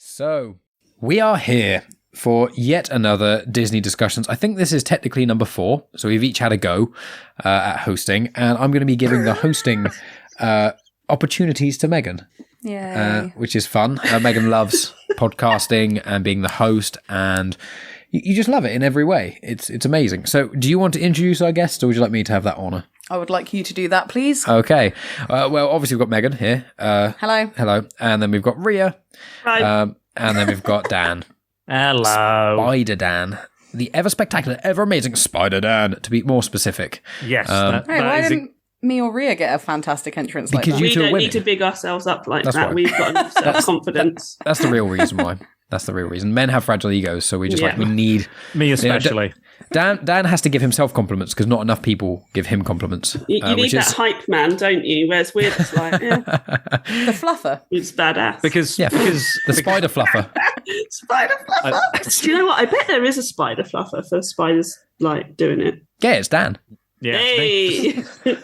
So, we are here for yet another Disney discussions. I think this is technically number 4, so we've each had a go at hosting, and I'm going to be giving the hosting opportunities to Megan, which is fun. Megan loves podcasting and being the host, and you just love it in every way. It's amazing. So, do you want to introduce our guest, or would you like me to have that honour? I would like you to do that, please. Okay. Well, obviously we've got Megan here. Hello. And then we've got Ria. Hi. And then we've got Dan. Hello. Spider Dan. The ever spectacular, ever amazing Spider Dan, to be more specific. Yes. Why didn't me or Ria get a fantastic entrance like Because that? you We two are don't women. need to big ourselves up like That's that. why. We've got enough self-confidence. That's the real reason why. That's the real reason. Men have fragile egos, so we just we need... Me especially. Dan has to give himself compliments because not enough people give him compliments. You need that hype man, don't you? Whereas we're just like, The fluffer. it's badass. Because the spider fluffer. Spider fluffer. Do you know what? I bet there is a spider fluffer for spiders like doing it. Yeah, it's Dan. yeah, it's me. Hey!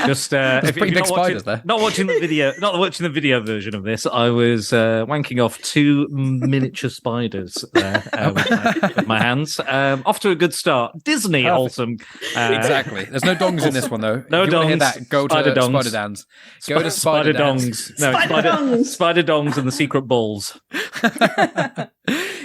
Just if pretty you're big spiders there. not watching the video version of this, I was wanking off 2 miniature spiders with my hands. Off to a good start. Disney Perfect. wholesome. Exactly. There's no dongs in this one, though. No if you want to hear dongs, that, go to spider dongs. Spider Dan's. Go to Spider Dan's. dongs. No, Spider dongs. spider dongs and the secret balls.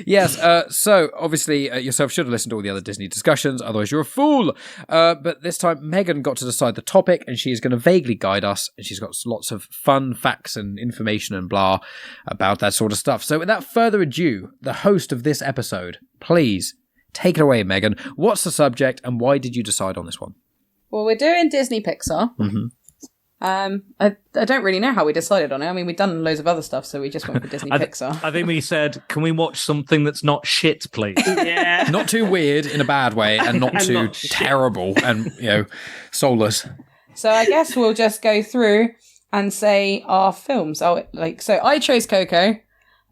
Yes, so obviously yourself should have listened to all the other Disney discussions, otherwise you're a fool. But this time Megan got to decide the topic, and she is going to vaguely guide us, and she's got lots of fun facts and information and blah about that sort of stuff. So without further ado, the host of this episode, please take it away, Megan. What's the subject, and why did you decide on this one? Well, we're doing Disney Pixar. Mm-hmm. I don't really know how we decided on it. I mean, we've done loads of other stuff, so we just went for Disney Pixar. I think we said, can we watch something that's not shit, please? Yeah. Not too weird in a bad way, and not And too not shit. terrible and, soulless. So I guess we'll just go through and say our films. So I chose Coco.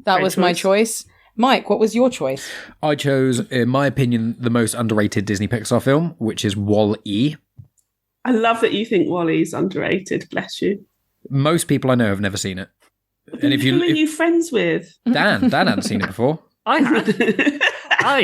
That Great was my choice. choice. Mike, what was your choice? I chose, in my opinion, the most underrated Disney Pixar film, which is Wall-E. I love that you think Wally's underrated. Bless you. Most people I know have never seen it. And if Who are you friends with? Dan hadn't seen it before. I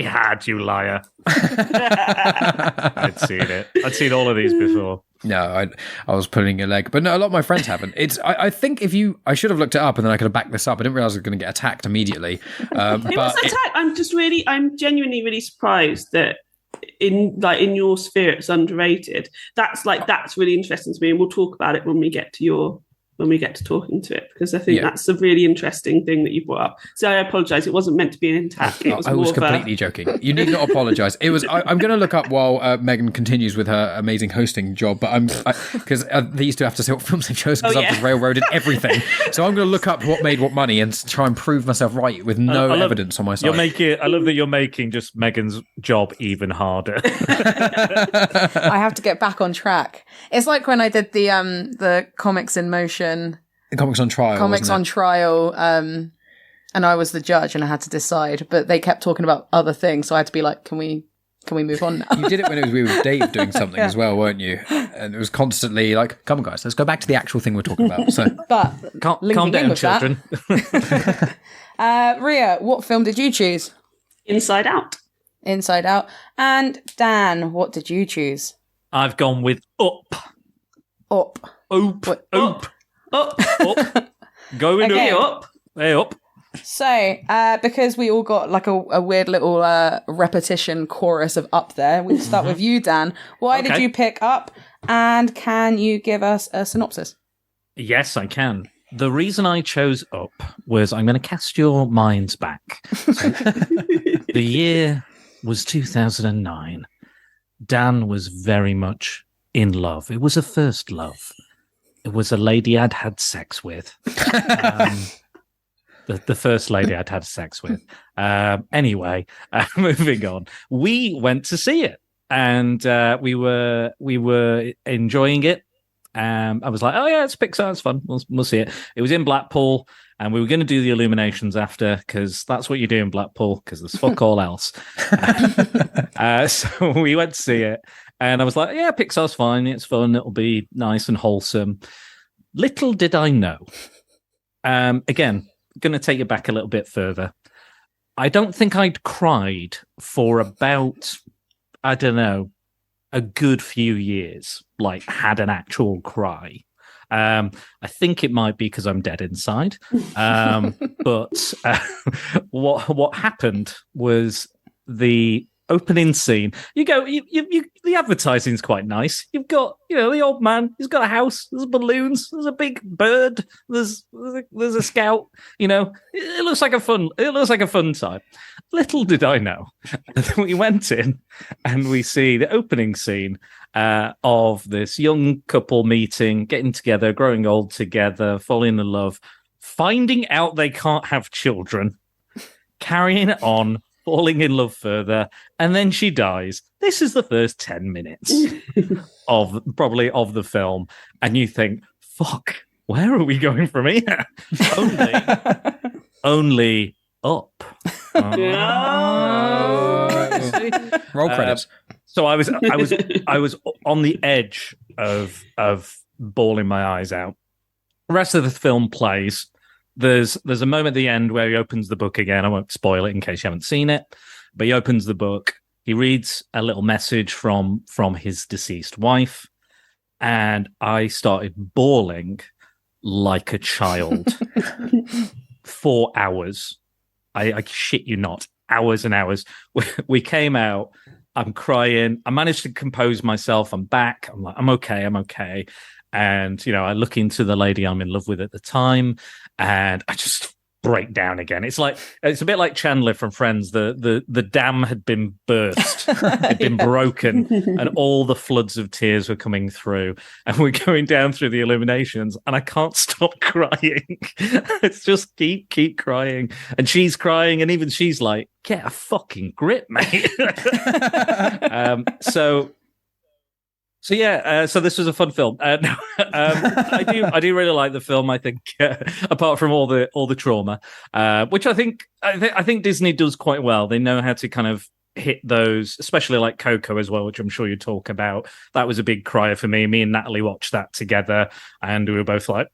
had, you liar. I'd seen it. I'd seen all of these before. No, I was pulling your leg, but no, a lot of my friends haven't. I think I should have looked it up and then I could have backed this up. I didn't realize I was going to get attacked immediately. Who was attacked? I'm genuinely really surprised that in your sphere it's underrated. That's really interesting to me, and we'll talk about it when we get to talking to it, because I think that's a really interesting thing that you brought up. So I apologise. It wasn't meant to be an attack. I was completely joking. You need not apologise. It was. I'm going to look up while Megan continues with her amazing hosting job. But because they used to have to say what films they've chosen because I've just railroaded everything. So I'm going to look up what made what money and try and prove myself right with no evidence on my side. I love that you're making just Megan's job even harder. I have to get back on track. It's like when I did the Comics in Motion. The Comics on Trial. Comics on Trial. And I was the judge and I had to decide, but they kept talking about other things, so I had to be like, can we move on now? You did it when it was with Dave doing something as well, weren't you? And it was constantly like, come on guys, let's go back to the actual thing we're talking about. So But Calm linking in down, with that- children. Ria, what film did you choose? Inside Out. Inside Out. And Dan, what did you choose? I've gone with Up. Up. Up. Up. Up. Going Okay. up. Hey, up. So, because we all got like a weird little repetition chorus of Up there, we'll start with you, Dan. Why did Okay. you pick Up? And can you give us a synopsis? Yes, I can. The reason I chose Up was I'm going to cast your minds back. So, the year was 2009. Dan was very much in love. It was a first love. It was a lady I'd had sex with. The first lady I'd had sex with. Anyway, moving on. We went to see it, and we were enjoying it. I was like, oh yeah, it's Pixar, it's fun. We'll see it. It was in Blackpool, and we were going to do the illuminations after, because that's what you do in Blackpool, because there's fuck all else. So we went to see it, and I was like, yeah, Pixar's fine. It's fun. It'll be nice and wholesome. Little did I know. Again, going to take you back a little bit further. I don't think I'd cried for about, I don't know, a good few years, like had an actual cry. I think it might be because I'm dead inside. But what happened was the opening scene. The advertising's quite nice. You've got, the old man. He's got a house. There's balloons. There's a big bird. There's a scout. It looks like a fun time. Little did I know, we went in and we see the opening scene of this young couple meeting, getting together, growing old together, falling in love, finding out they can't have children, carrying it on, falling in love further, and then she dies. This is the first 10 minutes of the film, and you think, fuck, where are we going from here? Only up. Roll credits. So I was on the edge of bawling my eyes out. The rest of the film plays. There's a moment at the end where he opens the book again. I won't spoil it in case you haven't seen it, but he opens the book. He reads a little message from his deceased wife, and I started bawling like a child for hours. I shit you not, hours and hours. We came out. I'm crying. I managed to compose myself. I'm back. I'm like, I'm okay. And, I look into the lady I'm in love with at the time, and I just break down again. It's a bit like Chandler from Friends. The dam had been burst, had been broken, and all the floods of tears were coming through. And we're going down through the illuminations, and I can't stop crying. It's just keep crying. And she's crying, and even she's like, get a fucking grip, mate. So this was a fun film. I do really like the film. I think, apart from all the trauma, which I think Disney does quite well. They know how to kind of hit those, especially like Coco as well, which I'm sure you talk about. That was a big crier for me. Me and Natalie watched that together, and we were both like,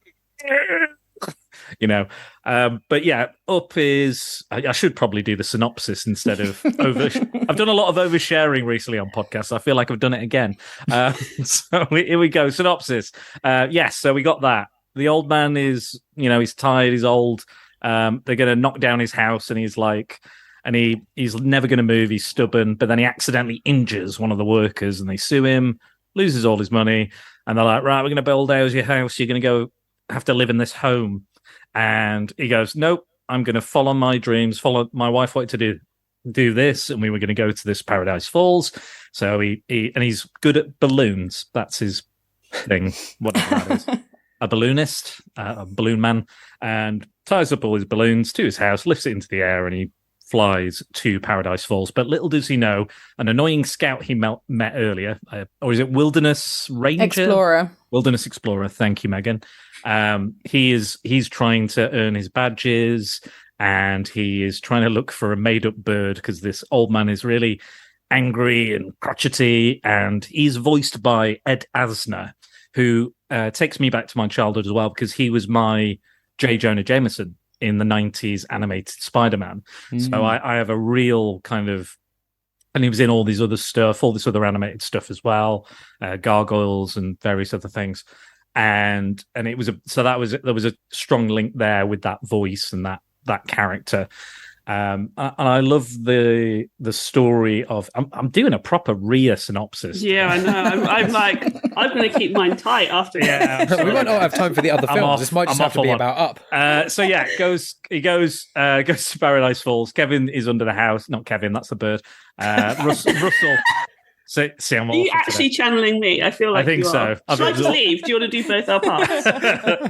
but yeah, Up is. I should probably do the synopsis instead of over. I've done a lot of oversharing recently on podcasts. I feel like I've done it again. So here we go. Synopsis. Yes, so we got that. The old man is, he's tired. He's old. They're going to knock down his house, and he's never going to move. He's stubborn, but then he accidentally injures one of the workers, and they sue him. Loses all his money, and they're like, right, we're going to bulldoze your house. You're going to have to live in this home. And he goes, nope, I'm going to follow my dreams. Follow my wife wanted to do this, and we were going to go to this Paradise Falls. So he's good at balloons. That's his thing, whatever that is. A balloonist, a balloon man, and ties up all his balloons to his house, lifts it into the air, and he flies to Paradise Falls. But little does he know, an annoying scout he met earlier, or is it Wilderness Ranger? Explorer. Wilderness Explorer. Thank you, Megan. He's trying to earn his badges, and he is trying to look for a made-up bird because this old man is really angry and crotchety, and he's voiced by Ed Asner, who takes me back to my childhood as well, because he was my J. Jonah Jameson in the 90s animated Spider-Man. So I have a real kind of, and he was in all this other animated stuff as well, Gargoyles and various other things. And it was there was a strong link there with that voice and that character. And I love the story of. I'm doing a proper Ria synopsis. Yeah, I know. I'm like, I'm going to keep mine tight after. Yeah, we might not have time for the other films. This might just have to be about Up. So yeah, he goes to Paradise Falls. Kevin is under the house. Not Kevin, that's the bird. Russell. So, see, I'm are you actually channeling me? I feel like I think so. Should I just leave? Do you want to do both our parts?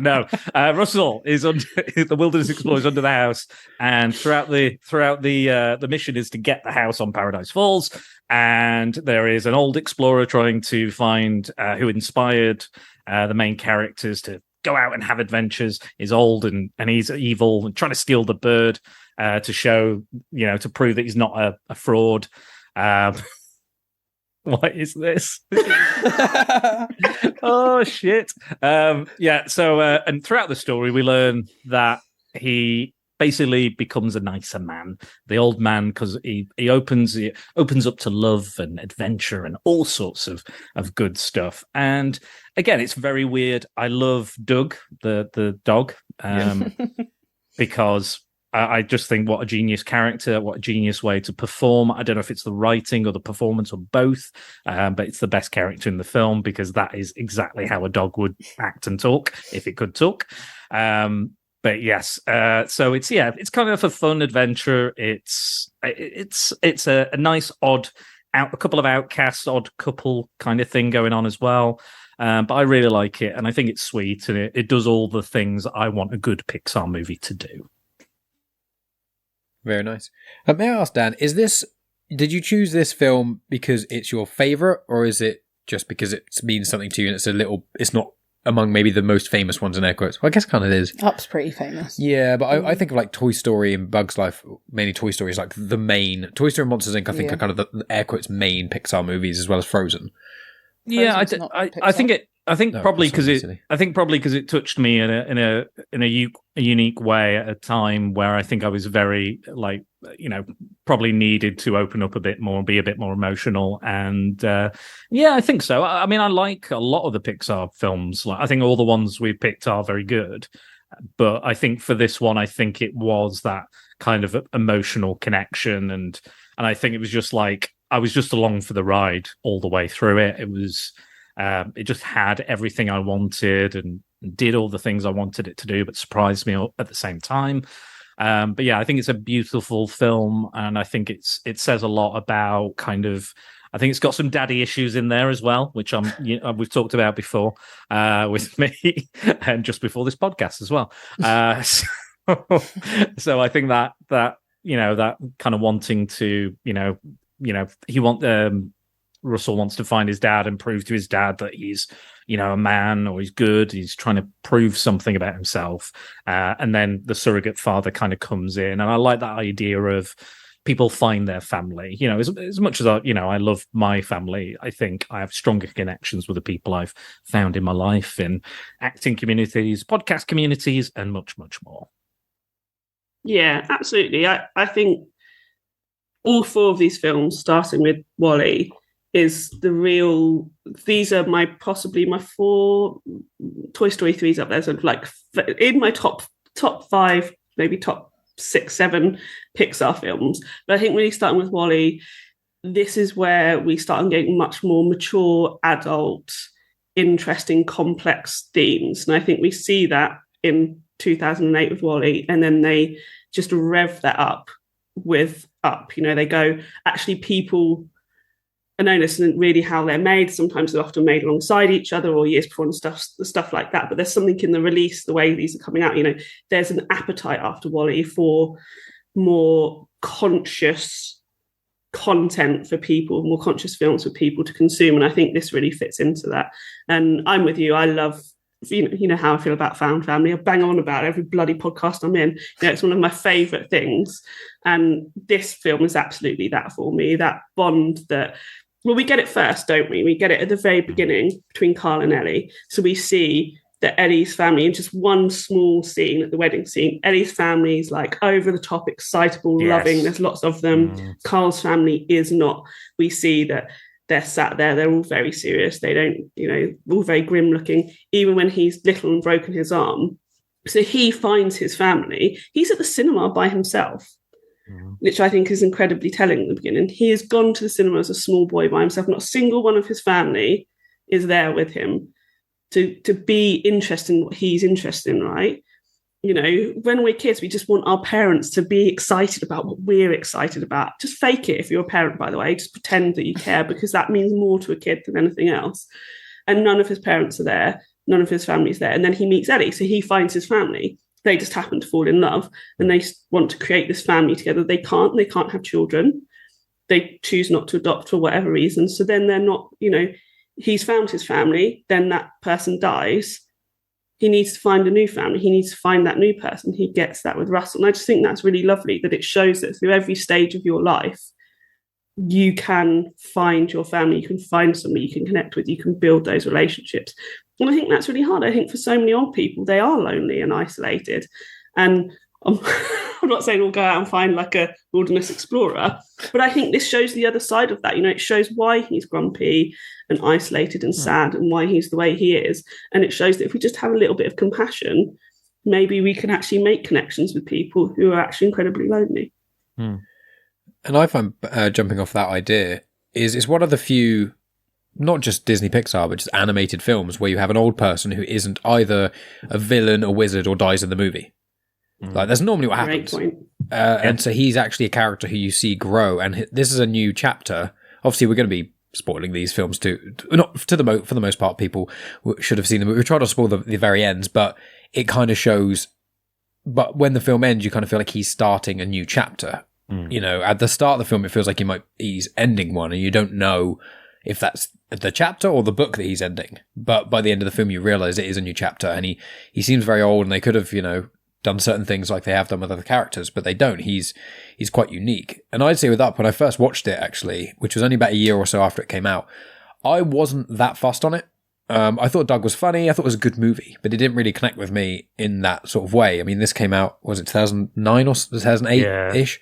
No. Russell is under the Wilderness Explorer is under the house, and throughout the mission is to get the house on Paradise Falls. And there is an old explorer trying to find who inspired the main characters to go out and have adventures. He's old and he's evil and trying to steal the bird to show, to prove that he's not a fraud. What is this? Oh shit! So and throughout the story, we learn that he basically becomes a nicer man. The old man, because he opens up to love and adventure and all sorts of good stuff. And again, it's very weird. I love Doug, the dog, because I just think what a genius character, what a genius way to perform. I don't know if it's the writing or the performance or both, but it's the best character in the film because that is exactly how a dog would act and talk if it could talk. But yes, so it's kind of a fun adventure. It's a nice a couple of outcasts, odd couple kind of thing going on as well. But I really like it, and I think it's sweet, and it does all the things I want a good Pixar movie to do. Very nice. May I ask, Dan, did you choose this film because it's your favourite, or is it just because it means something to you and it's not among maybe the most famous ones in air quotes? Well, I guess kind of is. Up's pretty famous. Yeah, but I think of like Toy Story and Bug's Life, mainly Toy Story is like the main. Toy Story and Monsters Inc. I think are kind of the air quotes main Pixar movies as well as Frozen. Yeah, I think probably because it touched me in a unique way at a time where I think I was very probably needed to open up a bit more, be a bit more emotional, and I think so. I mean, I like a lot of the Pixar films. Like, I think all the ones we've picked are very good, but I think for this one, I think it was that kind of emotional connection, and I think it was just like I was just along for the ride all the way through it. It was. It just had everything I wanted and did all the things I wanted it to do, but surprised me at the same time. But yeah, I think it's a beautiful film, and I think it says a lot about I think it's got some daddy issues in there as well, which we've talked about before with me and just before this podcast as well. So I think that that kind of wanting to Russell wants to find his dad and prove to his dad that he's, a man, or he's good. He's trying to prove something about himself. And then the surrogate father kind of comes in. And I like that idea of people find their family. As much as I love my family, I think I have stronger connections with the people I've found in my life in acting communities, podcast communities, and much, much more. Yeah, absolutely. I think all four of these films, starting with WALL-E, is these are possibly my four. Toy Story 3's up there, so like in my top 5, maybe top 6, 7 Pixar films. But I think really starting with WALL-E, this is where we start getting much more mature, adult, interesting, complex themes. And I think we see that in 2008 with WALL-E, and then they just rev that up with Up. They go, actually, people are known as really how they're made. Sometimes they're often made alongside each other or years before and stuff like that. But there's something in the release, the way these are coming out. There's an appetite after WALL-E for more conscious content for people, more conscious films for people to consume. And I think this really fits into that. And I'm with you. I love, how I feel about found family. I bang on about every bloody podcast I'm in. It's one of my favourite things. And this film is absolutely that for me, that bond that, well, we get it first, don't we? We get it at the very beginning between Carl and Ellie. So we see that Ellie's family, in just one small scene at the wedding scene, Ellie's family is like over the top, excitable, loving. There's lots of them. Carl's family is not. We see that they're sat there, they're all very serious. They don't, all very grim looking, even when he's little and broken his arm. So he finds his family. He's at the cinema by himself, which I think is incredibly telling at the beginning. He has gone to the cinema as a small boy by himself. Not a single one of his family is there with him to be interested in what he's interested in, right? When we're kids, we just want our parents to be excited about what we're excited about. Just fake it if you're a parent, by the way. Just pretend that you care, because that means more to a kid than anything else. And none of his parents are there. None of his family's there. And then he meets Ellie. So he finds his family. They just happen to fall in love, and they want to create this family together. They can't have children. They choose not to adopt for whatever reason. So then they're not, he's found his family, then that person dies. He needs to find a new family. He needs to find that new person. He gets that with Russell. And I just think that's really lovely, that it shows that through every stage of your life, you can find your family, you can find somebody you can connect with, you can build those relationships. And I think that's really hard. I think for so many old people, they are lonely and isolated. And I'm not saying we'll go out and find like a wilderness explorer, but I think this shows the other side of that. You know, it shows why he's grumpy and isolated and sad and why he's the way he is. And it shows that if we just have a little bit of compassion, maybe we can actually make connections with people who are actually incredibly lonely. And I find jumping off that idea is it's one of the few, not just Disney Pixar, but just animated films where you have an old person who isn't either a villain, a wizard, or dies in the movie. Like, that's normally what happens. Great point. And so he's actually a character who you see grow, and this is a new chapter. Obviously, we're going to be spoiling these films too. Not for the most part, people should have seen them. We try to spoil the very ends, but it kind of shows. But when the film ends, you kind of feel like he's starting a new chapter. You know, at the start of the film, it feels like he's ending one, and you don't know if that's the chapter or the book that he's ending. But by the end of the film, you realize it is a new chapter, and he seems very old, and they could have, done certain things like they have done with other characters, but they don't. He's quite unique. And I'd say with Up, when I first watched it, actually, which was only about a year or so after it came out, I wasn't that fussed on it. I thought Doug was funny. I thought it was a good movie, but it didn't really connect with me in that sort of way. I mean, this came out, was it 2009 or 2008-ish?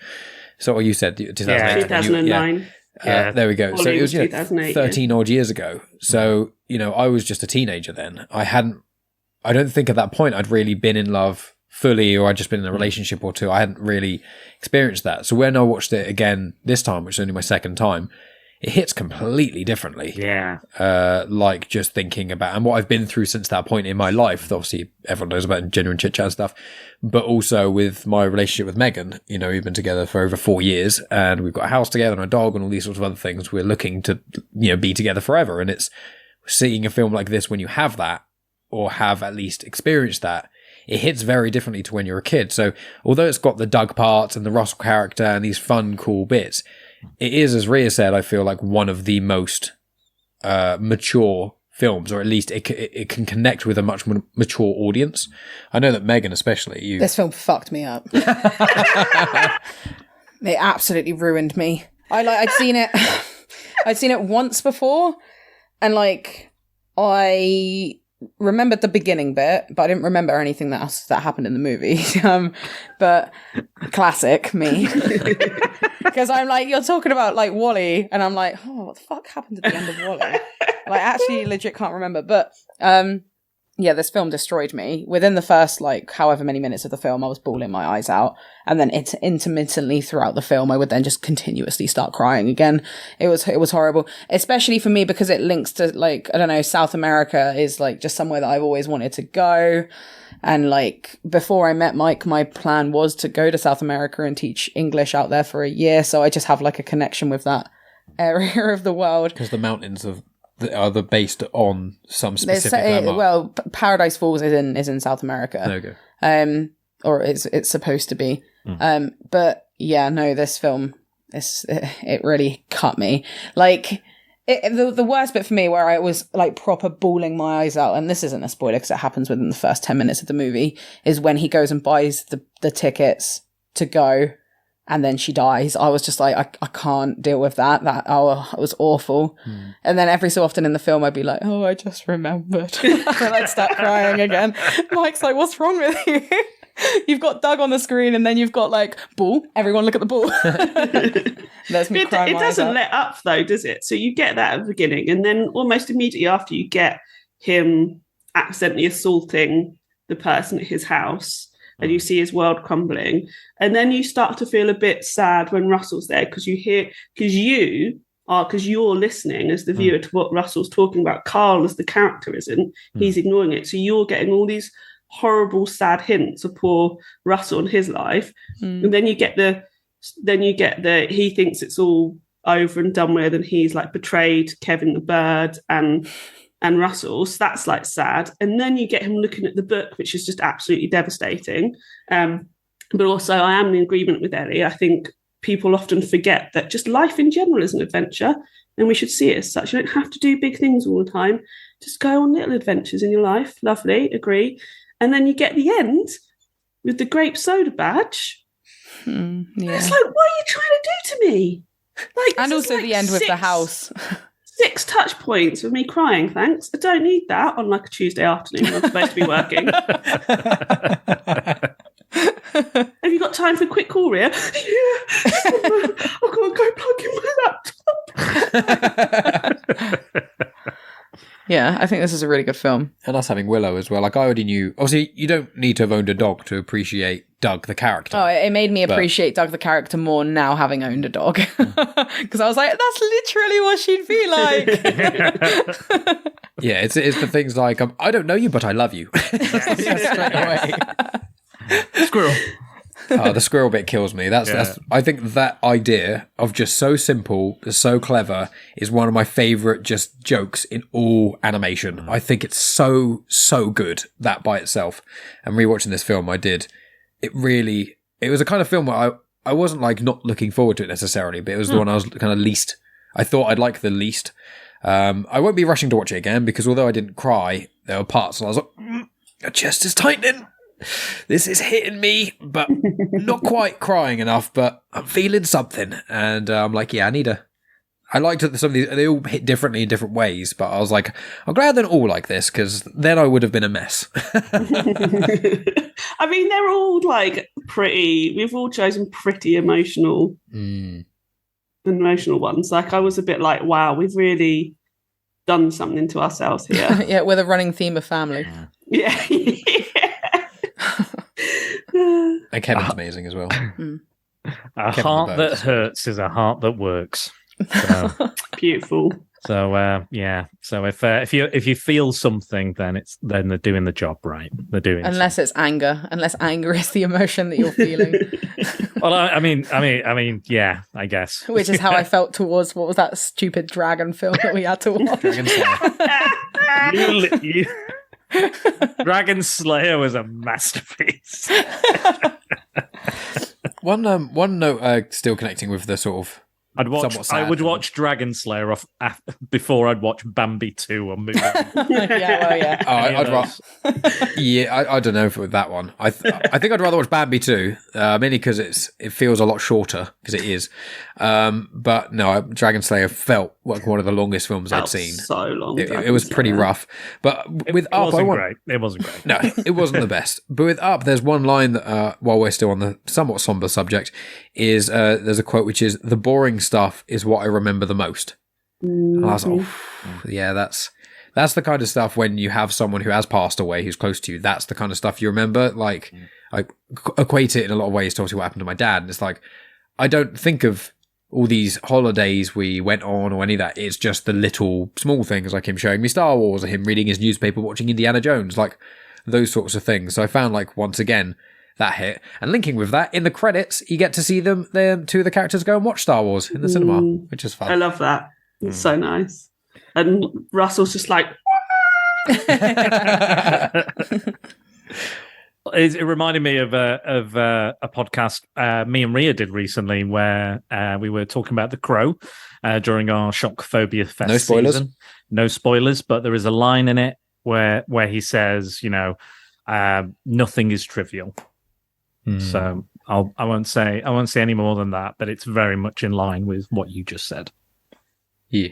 So what you said, 2008. 2009. There we go. So it was 13 odd years ago. So, I was just a teenager then. I don't think at that point I'd really been in love fully, or I'd just been in a relationship or two. I hadn't really experienced that. So when I watched it again this time, which is only my second time, it hits completely differently. Yeah. Like just thinking about, and what I've been through since that point in my life, obviously everyone knows about genuine chit-chat and stuff, but also with my relationship with Megan, we've been together for over 4 years, and we've got a house together and a dog and all these sorts of other things. We're looking to, be together forever. And it's seeing a film like this when you have that, or have at least experienced that, it hits very differently to when you're a kid. So although it's got the Doug parts and the Russell character and these fun, cool bits, it is, as Ria said, I feel like one of the most mature films, or at least it can connect with a much more mature audience. I know that Megan especially. This film fucked me up. It absolutely ruined me. I'd seen it once before, and I remembered the beginning bit, but I didn't remember anything else that happened in the movie. But classic me. Because I'm like, you're talking about Wall-E, and I'm like, oh, what the fuck happened at the end of Wall-E? I actually legit can't remember. But yeah, this film destroyed me. Within the first however many minutes of the film, I was bawling my eyes out, and then intermittently throughout the film, I would then just continuously start crying again. It was horrible, especially for me because it links to I don't know, South America is just somewhere that I've always wanted to go. And before I met Mike, my plan was to go to South America and teach English out there for a year. So I just have a connection with that area of the world. Because the mountains are based on some specific landmark. Well, Paradise Falls is in South America. There you go. Or it's supposed to be. But yeah, no, this film, it really cut me. The worst bit for me, where I was proper bawling my eyes out, and this isn't a spoiler because it happens within the first 10 minutes of the movie, is when he goes and buys the tickets to go, and then she dies. I was just I can't deal with that. It was awful. And then every so often in the film, I'd be like, oh, I just remembered. And I'd start crying again. Mike's like, what's wrong with you? You've got Doug on the screen, and then you've got ball. Everyone look at the ball. There's me crying. It doesn't let up though, does it? So you get that at the beginning, and then almost immediately after, you get him accidentally assaulting the person at his house, and you see his world crumbling. And then you start to feel a bit sad when Russell's there, because you're listening as the viewer to what Russell's talking about. Carl, as the character, isn't. He's ignoring it. So you're getting all these horrible, sad hints of poor Russell and his life. And then you get the he thinks it's all over and done with, and he's betrayed Kevin the bird and Russell. So that's sad. And then you get him looking at the book, which is just absolutely devastating. But also, I am in agreement with Ellie. I think people often forget that just life in general is an adventure, and we should see it as such. You don't have to do big things all the time. Just go on little adventures in your life. Lovely, agree. And then you get the end with the grape soda badge. Yeah. It's what are you trying to do to me? And also the end with the house. 6 touch points of me crying, thanks. I don't need that on a Tuesday afternoon when I'm supposed to be working. Have you got time for a quick call, Ria? Yeah. I've got to go plug in my laptop. Yeah, I think this is a really good film. And us having Willow as well. Like, I already knew. Obviously, you don't need to have owned a dog to appreciate Doug, the character. Oh, it made me appreciate Doug the character more now having owned a dog. Because I was like, that's literally what she'd be like. Yeah, it's the things like, I don't know you, but I love you. Straight away. Squirrel. Oh, the squirrel bit kills me. That's I think that idea of just so simple, so clever is one of my favorite just jokes in all animation. I think it's so good, that by itself. And rewatching this film, it was a kind of film where I wasn't like not looking forward to it necessarily, but it was the one I was kind of least, I thought I'd like the least. I won't be rushing to watch it again because although I didn't cry, there were parts and I was like, my chest is tightening. This is hitting me, but not quite crying enough, but I'm feeling something. And I'm like, yeah, I liked that some of these, they all hit differently in different ways, but I was like, I'm glad they're all like this because then I would have been a mess. I mean, they're all like we've all chosen pretty emotional ones. Like, I was a bit like, wow, we've really done something to ourselves here. Yeah, with a running theme of family. Yeah. And Kevin's amazing as well. A heart that hurts is a heart that works. So, beautiful. So yeah. So if you feel something, then they're doing the job right. They're doing unless it's anger. Unless anger is the emotion that you're feeling. Well, I mean, yeah, I guess. Which is how I felt towards what was that stupid dragon film that we had to watch. Dragon Slayer was a masterpiece. One note, still connecting with the sort of. I would watch Dragon Slayer before I'd watch Bambi 2 or move on. Yeah. I don't know if with that one. I think I'd rather watch Bambi 2, mainly because it feels a lot shorter because it is. But no, Dragon Slayer felt like one of the longest films I'd seen. So long. It was pretty rough. But with Up, it wasn't great. No, it wasn't the best. But with Up, there's one line that, while we're still on the somewhat somber subject, is there's a quote which is, "The boring stuff is what I remember the most." And I was like, yeah, that's the kind of stuff when you have someone who has passed away who's close to you. That's the kind of stuff you remember. Like, I equate it in a lot of ways to obviously what happened to my dad. And it's like, I don't think of all these holidays we went on or any of that. It's just the little small things, like him showing me Star Wars or him reading his newspaper, watching Indiana Jones, like those sorts of things. So I found, like, once again, that hit. And linking with that, in the credits, you get to see two of the characters go and watch Star Wars in the cinema, which is fun. I love that. It's so nice. And Russell's just like... It reminded me of a podcast me and Ria did recently where we were talking about The Crow during our Shock Phobia Fest No spoilers. season. No spoilers, but there is a line in it where he says, nothing is trivial. So I won't say any more than that, but it's very much in line with what you just said. Yeah.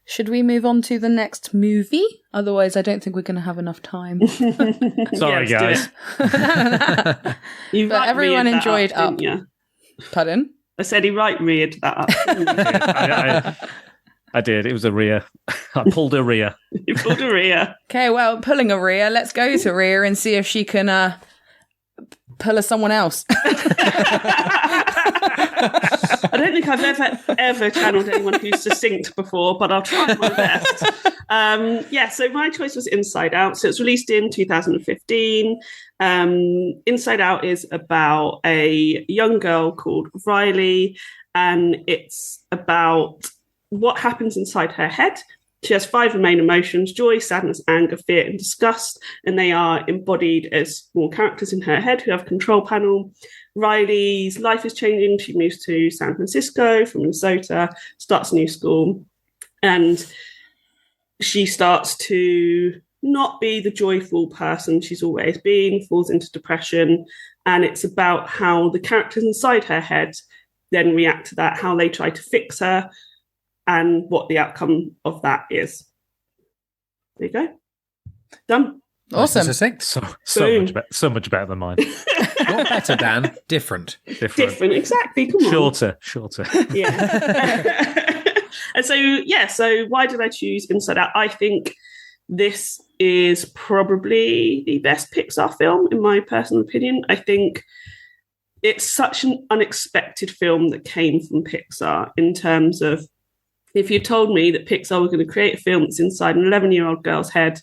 Should we move on to the next movie? Otherwise, I don't think we're going to have enough time. Sorry, guys. But everyone enjoyed Up. Pardon? I said he reared that up. I did. It was a Ria. I pulled a Ria. You pulled a Ria. Okay, well, pulling a Ria. Let's go to Ria and see if she can pull us someone else. I don't think I've ever channeled anyone who's succinct before, but I'll try my best. So my choice was Inside Out. So it's released in 2015. Inside Out is about a young girl called Riley, and it's about what happens inside her head. She has 5 main emotions: joy, sadness, anger, fear, and disgust, and they are embodied as small characters in her head who have a control panel. Riley's life is changing. She moves to San Francisco from Minnesota, starts a new school, and she starts to not be the joyful person she's always been, falls into depression, and it's about how the characters inside her head then react to that, how they try to fix her, and what the outcome of that is. There you go. Done. Awesome. Succinct. So much better than mine. Not better, Dan. Different. Different, exactly. Come on. Shorter. Yeah. And so why did I choose Inside Out? I think this is probably the best Pixar film, in my personal opinion. I think it's such an unexpected film that came from Pixar, in terms of, if you told me that Pixar were going to create a film that's inside an 11-year-old girl's head,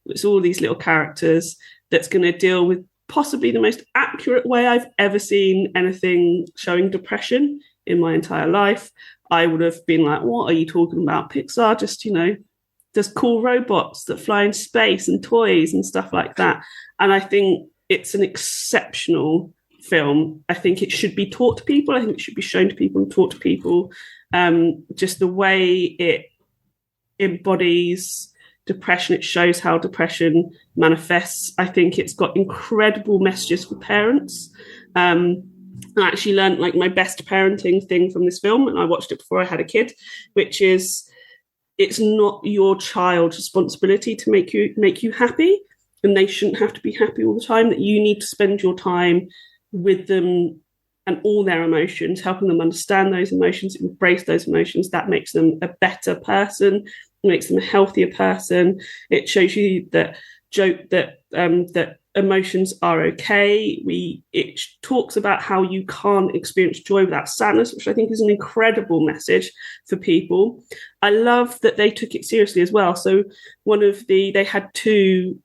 it's all these little characters, that's going to deal with possibly the most accurate way I've ever seen anything showing depression in my entire life, I would have been like, what are you talking about? Pixar just cool robots that fly in space and toys and stuff like that. And I think it's an exceptional film. I think it should be taught to people. I think it should be shown to people and taught to people. Just the way it embodies depression, it shows how depression manifests. I think it's got incredible messages for parents. I actually learned like my best parenting thing from this film, and I watched it before I had a kid, which is, it's not your child's responsibility to make you happy, and they shouldn't have to be happy all the time. That you need to spend your time with them and all their emotions, helping them understand those emotions, embrace those emotions. That makes them a better person, makes them a healthier person. It shows you that emotions are okay. It talks about how you can't experience joy without sadness, which I think is an incredible message for people. I love that they took it seriously as well. So they had two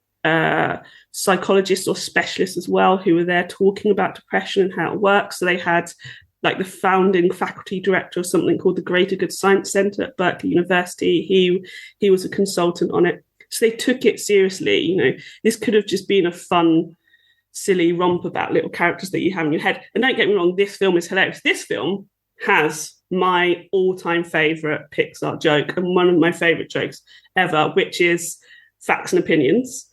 psychologists or specialists as well who were there talking about depression and how it works. So they had like the founding faculty director of something called the Greater Good Science Center at Berkeley University. He was a consultant on it. So they took it seriously. This could have just been a fun, silly romp about little characters that you have in your head. And don't get me wrong, this film is hilarious. This film has my all-time favorite Pixar joke, and one of my favorite jokes ever, which is facts and opinions.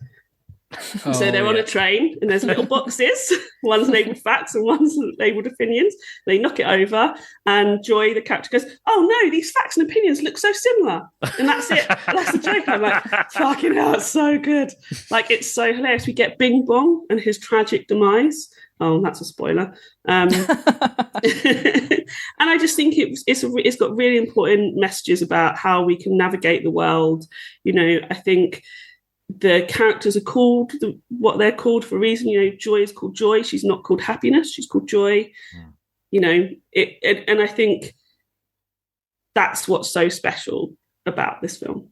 So they're on a train and there's little boxes. One's labelled facts and one's labelled opinions. They knock it over and Joy, the character, goes, oh no, these facts and opinions look so similar. And that's it. That's the joke. I'm like, fucking hell, it's so good. Like, it's so hilarious. We get Bing Bong and his tragic demise. Oh, that's a spoiler. And I just think it's got really important messages about how we can navigate the world. I think the characters are called what they're called for a reason. Joy is called Joy. She's not called happiness. She's called Joy. And I think that's what's so special about this film.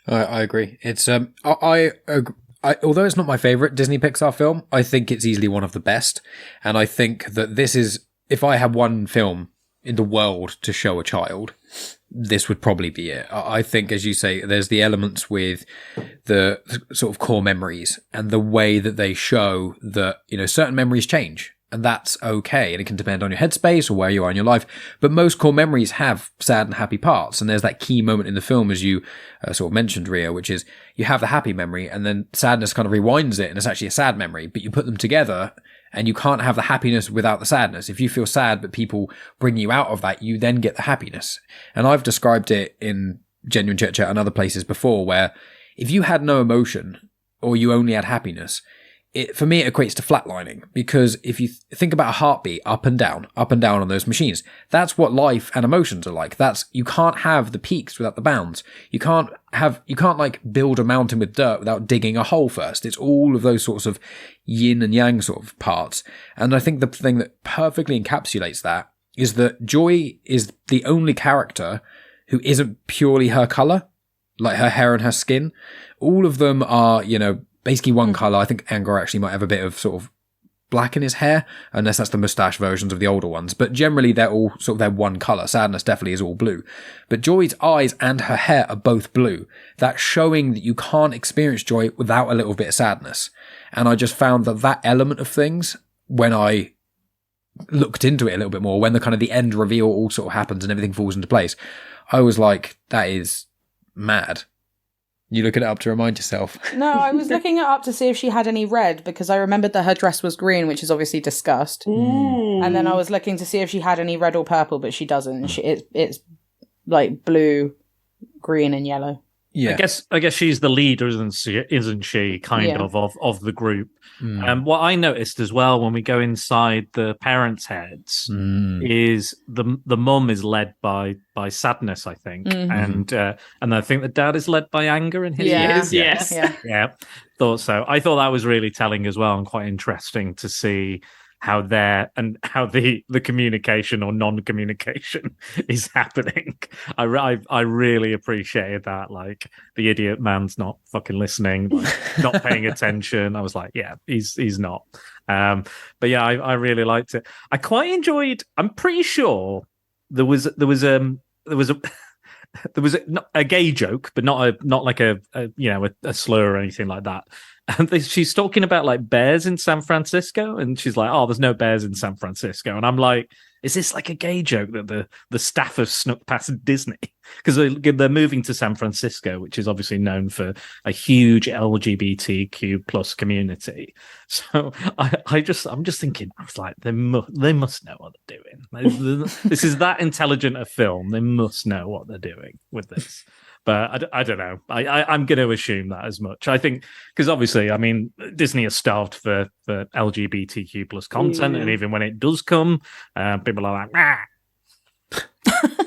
I agree. It's although it's not my favorite Disney Pixar film, I think it's easily one of the best. And I think that this is, if I had one film in the world to show a child, this would probably be it. I think, as you say, there's the elements with the sort of core memories and the way that they show that, certain memories change. And that's okay. And it can depend on your headspace or where you are in your life. But most core memories have sad and happy parts. And there's that key moment in the film, as you sort of mentioned, Ria, which is you have the happy memory and then sadness kind of rewinds it. And it's actually a sad memory, but you put them together and you can't have the happiness without the sadness. If you feel sad, but people bring you out of that, you then get the happiness. And I've described it in Genuine Chit-Chat and other places before, where if you had no emotion or you only had happiness, for me, it equates to flatlining, because if you think about a heartbeat up and down on those machines, that's what life and emotions are like. You can't have the peaks without the bounds. You can't like build a mountain with dirt without digging a hole first. It's all of those sorts of yin and yang sort of parts. And I think the thing that perfectly encapsulates that is that Joy is the only character who isn't purely her color, like her hair and her skin. All of them are, basically one colour. I think Angor actually might have a bit of sort of black in his hair, unless that's the moustache versions of the older ones. But generally, they're all sort of their one colour. Sadness definitely is all blue. But Joy's eyes and her hair are both blue. That's showing that you can't experience joy without a little bit of sadness. And I just found that element of things, when I looked into it a little bit more, when the kind of the end reveal all sort of happens and everything falls into place, I was like, that is mad. You looking it up to remind yourself? No, I was looking it up to see if she had any red, because I remembered that her dress was green, which is obviously discussed. And then I was looking to see if she had any red or purple, but she doesn't. It's like blue, green, and yellow. Yeah. I guess she's the leader, isn't she? Kind Yeah. of the group. What I noticed as well when we go inside the parents' heads is the mum is led by sadness, I think, and I think the dad is led by anger in his Yeah. Yes. yeah, thought so. I thought that was really telling as well, and quite interesting to see how the communication or non-communication is happening. I really appreciated that. Like, the idiot man's not fucking listening, like, not paying attention. I was like, yeah, he's not. But yeah, I really liked it. I quite enjoyed. I'm pretty sure there was a gay joke, but not like a slur or anything like that. And she's talking about like bears in San Francisco, and she's like, "Oh, there's no bears in San Francisco." And I'm like, "Is this like a gay joke that the staff have snuck past Disney?" Because they're moving to San Francisco, which is obviously known for a huge LGBTQ plus community. So I'm just thinking, I was like, they must know what they're doing. This is that intelligent a film. They must know what they're doing with this. But I don't know. I'm going to assume that as much. I think because obviously, I mean, Disney is starved for LGBTQ plus content, and even when it does come, people are like, "Nah."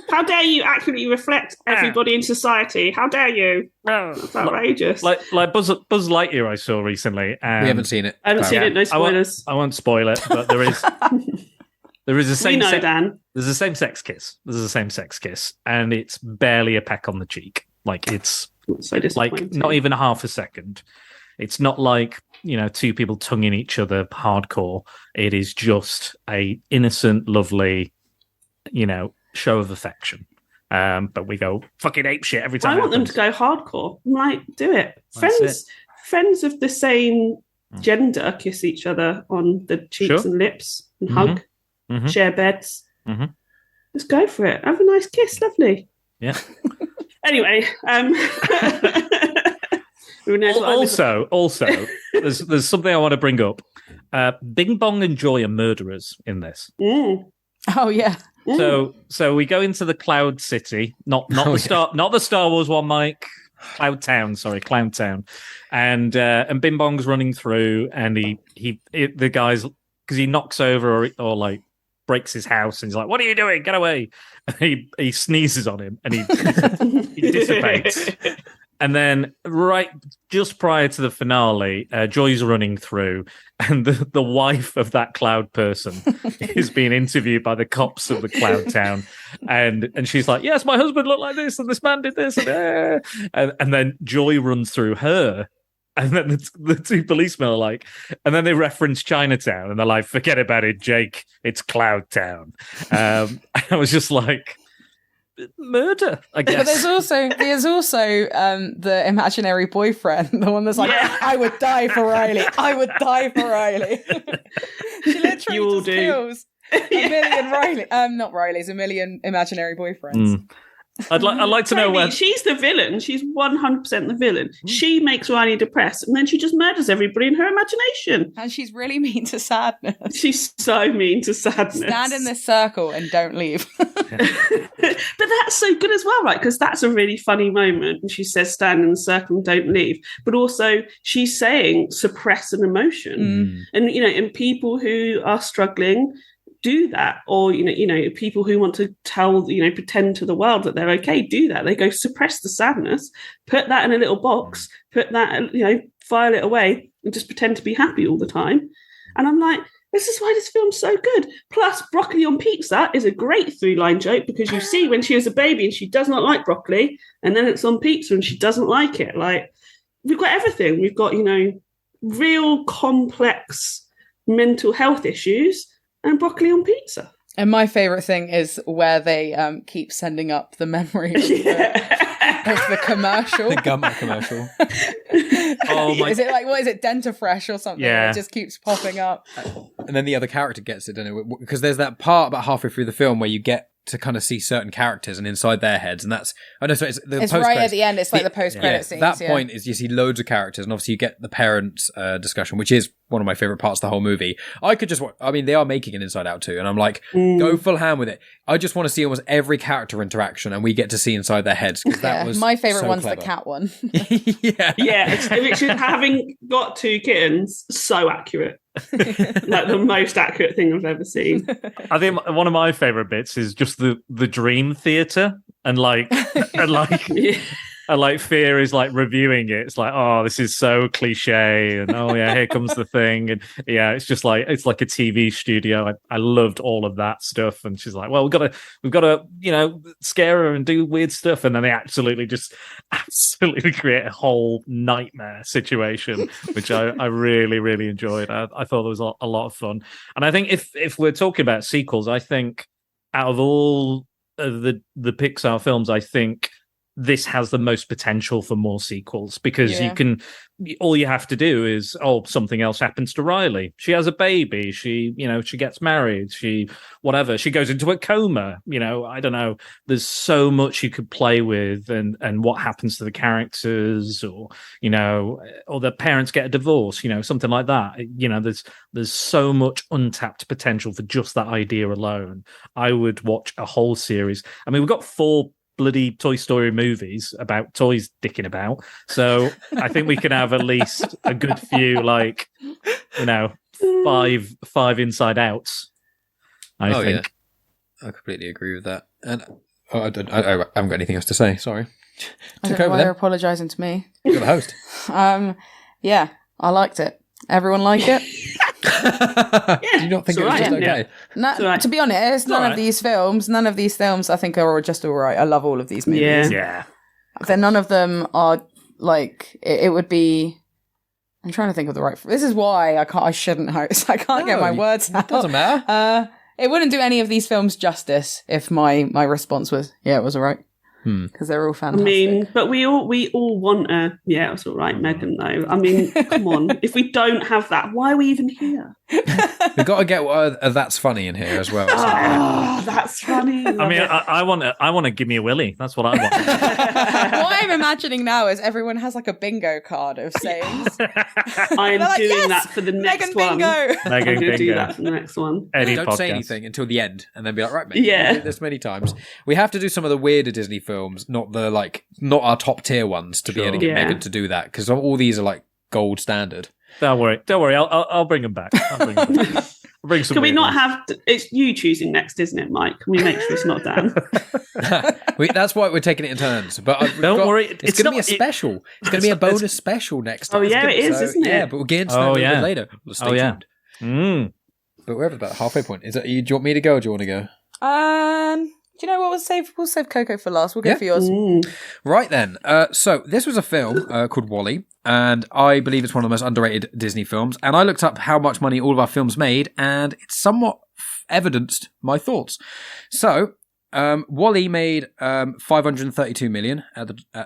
How dare you accurately reflect everybody in society? How dare you? It's outrageous. Like Buzz Lightyear I saw recently. We haven't seen it. I haven't seen it. No spoilers. I won't spoil it, but there is a same. We know, Dan. There's a same-sex kiss. There's a same-sex kiss, and it's barely a peck on the cheek. Like, it's so like not even half a second. It's not like, two people tonguing each other hardcore. It is just a innocent, lovely, show of affection. But we go fucking apeshit every time. I want them to go hardcore. I'm like, do it. Friends of the same gender kiss each other on the cheeks and lips and hug, share beds. Just go for it. Have a nice kiss. Lovely. Yeah. Anyway, also, there's something I want to bring up. Bing Bong and Joy are murderers in this. Oh yeah. So we go into the Cloud City, not the Star Wars one, Mike. Cloud Town, and Bing Bong's running through, and the guy's, because he knocks over or like breaks his house, and he's like, "What are you doing? Get away!" And he sneezes on him, and he dissipates. And then, right just prior to the finale, Joy's running through, and the wife of that cloud person is being interviewed by the cops of the Cloud Town, and she's like, "Yes, my husband looked like this, and this man did this," and then Joy runs through her. And then the two policemen are like, and then they reference Chinatown, and they're like, "Forget about it, Jake. It's Cloud Town." I was just like, murder, I guess. But there's also the imaginary boyfriend, the one that's like, "I would die for Riley. I would die for Riley." She literally kills a million Riley. Not Rileys, a million imaginary boyfriends. I'd like to know when she's the villain. She's 100% the villain. She makes Riley depressed, and then she just murders everybody in her imagination. And she's really mean to sadness. She's so mean to sadness. Stand in this circle and don't leave. But that's so good as well, right? Because that's a really funny moment. And she says, "Stand in the circle and don't leave." But also, she's saying suppress an emotion, and people who are struggling do that, or people who want to pretend to the world that they're okay do that. They go suppress the sadness, put that in a little box, put that file it away, and just pretend to be happy all the time. And I'm like, this is why this film's so good. Plus, broccoli on pizza is a great through-line joke, because you see when she was a baby and she does not like broccoli, and then it's on pizza and she doesn't like it. Like, we've got everything. We've got real complex mental health issues, and broccoli on pizza. And my favourite thing is where they keep sending up the memory of the commercial. The Gummer commercial. Is it like, what is it, Dentifresh or something? Yeah. It just keeps popping up. And then the other character gets it, don't it? Because there's that part about halfway through the film where you get to kind of see certain characters and inside their heads, and that's it's the It's post right at the end. It's like the post-credit scenes. That point is you see loads of characters, and obviously you get the parents discussion, which is one of my favorite parts of the whole movie. I could just they are making an Inside Out 2, and I'm like, go full ham with it. I just want to see almost every character interaction, and we get to see inside their heads, because that was my favorite so one's clever. the cat one. Richard, having got 2 kittens, so accurate. Like the most accurate thing I've ever seen. I think one of my favorite bits is just the dream theater and like and like Fear is like reviewing it. It's like, oh, this is so cliche, and oh yeah, here comes the thing, and yeah, it's just like it's like a TV studio. I loved all of that stuff, and she's like, well, we've got to scare her and do weird stuff, and then they absolutely create a whole nightmare situation, which I really really enjoyed. I thought it was a lot of fun, and I think if we're talking about sequels, I think out of all of the Pixar films, I think this has the most potential for more sequels, because all you have to do is, something else happens to Riley. She has a baby. She gets married. She goes into a coma. I don't know. There's so much you could play with, and what happens to the characters, or the parents get a divorce, something like that. There's so much untapped potential for just that idea alone. I would watch a whole series. I mean, we've got 4 bloody Toy Story movies about toys dicking about, so I think we can have at least a good few, 5 Inside Outs. I think. Yeah. I completely agree with that. And I haven't got anything else to say. Sorry. I don't know why they're apologising to me. You're the host. Yeah, I liked it. Everyone like it? Do you not think it was just okay? No, to be honest, none of these films I think are just all right. I love all of these movies. Yeah. Then none of them are like, it would be, I'm trying to think of the right, this is why I shouldn't host. I can't get my words out. It doesn't matter. It wouldn't do any of these films justice if my response was, it was all right. Because they're all fantastic. I mean, but we all want it was all right, Megan, though. I mean, come on. If we don't have that, why are we even here? We've got to get That's Funny in here as well. That's funny. I mean, I want to give me a willy. That's what I want. What I'm imagining now is everyone has like a bingo card of sayings. I am doing that for the next one. Bingo. I'm going to do that for the next one. Don't say anything until the end, and then be like, right, mate, you did this many times. We have to do some of the weirder Disney films, not our top tier ones, to be able to get Megan to do that, because all these are like gold standard. Don't worry. I'll bring them back. Can we not have? It's you choosing next, isn't it, Mike? Can we make sure it's not Dan? That's why we're taking it in turns. But don't worry, it's going to be a special. It's going to be a bonus special next time. Oh yeah, it is, isn't it? Yeah, but we'll get into that a little bit later. We'll stay tuned. But we're at about halfway point. Do you want me to go, or do you want to go? Do you know what? We'll save Coco for last. We'll go for yours. Right then. So this was a film called WALL-E, and I believe it's one of the most underrated Disney films. And I looked up how much money all of our films made, and it's somewhat evidenced my thoughts. So WALL-E made 532 million.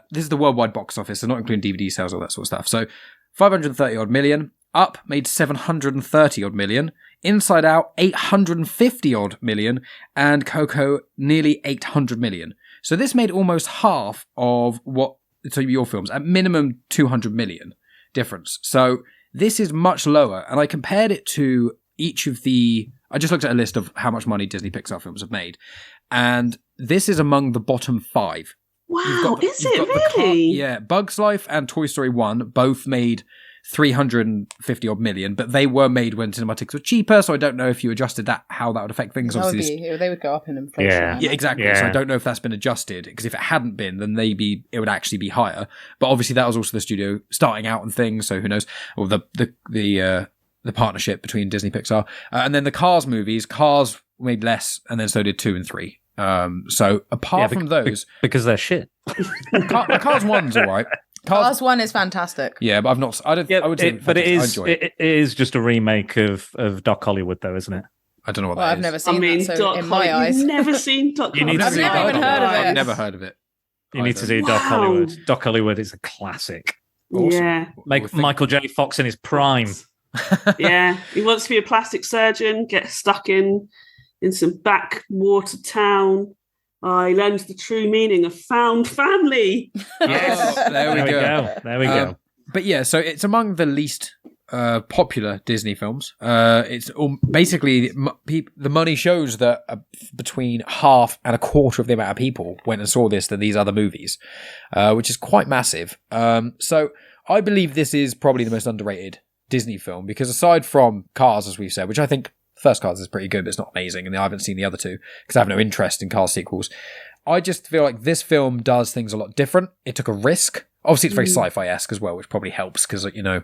This is the worldwide box office, so not including DVD sales, all that sort of stuff. So 530 odd million. Up made 730 odd million. Inside Out 850 odd million, and Coco nearly 800 million. So this made almost half of your films, at minimum 200 million difference. So this is much lower, and I compared it to I just looked at a list of how much money Disney Pixar films have made, and this is among the bottom 5. Wow, is it really? Yeah, Bugs Life and Toy Story 1 both made 350 odd million, but they were made when cinema tickets were cheaper, so I don't know if you adjusted that, how that would affect things. Obviously, they would go up in inflation. Yeah, exactly. Yeah. So I don't know if that's been adjusted, because if it hadn't been, then it would actually be higher. But obviously that was also the studio starting out and things, so who knows? Or the partnership between Disney Pixar. And then the Cars movies, Cars made less, and then so did 2 and 3. So apart from those, because they're shit. Cars 1's all right. Cars 1 is fantastic. Yeah, but I've not. I don't. Yeah, I would say, but it is just a remake of Doc Hollywood, though, isn't it? I don't know what that is. I've never seen that. So in my eyes, you've never seen Doc Hollywood. I've never even heard of it. I've never heard of it. You need to see Doc Hollywood. Doc Hollywood is a classic. Awesome. Yeah, Michael J. Fox in his prime. Yeah, he wants to be a plastic surgeon. Gets stuck in in some backwater town. I learned the true meaning of found family. Yes, there we go. There we go. But yeah, so it's among the least popular Disney films. It's basically the money shows that between half and a quarter of the amount of people went and saw this than these other movies, which is quite massive. So I believe this is probably the most underrated Disney film, because aside from Cars, as we've said, which I think first Cars is pretty good, but it's not amazing, and I haven't seen the other two because I have no interest in Cars sequels. I just feel like this film does things a lot different. It took a risk. Obviously, it's very sci-fi-esque as well, which probably helps because, you know,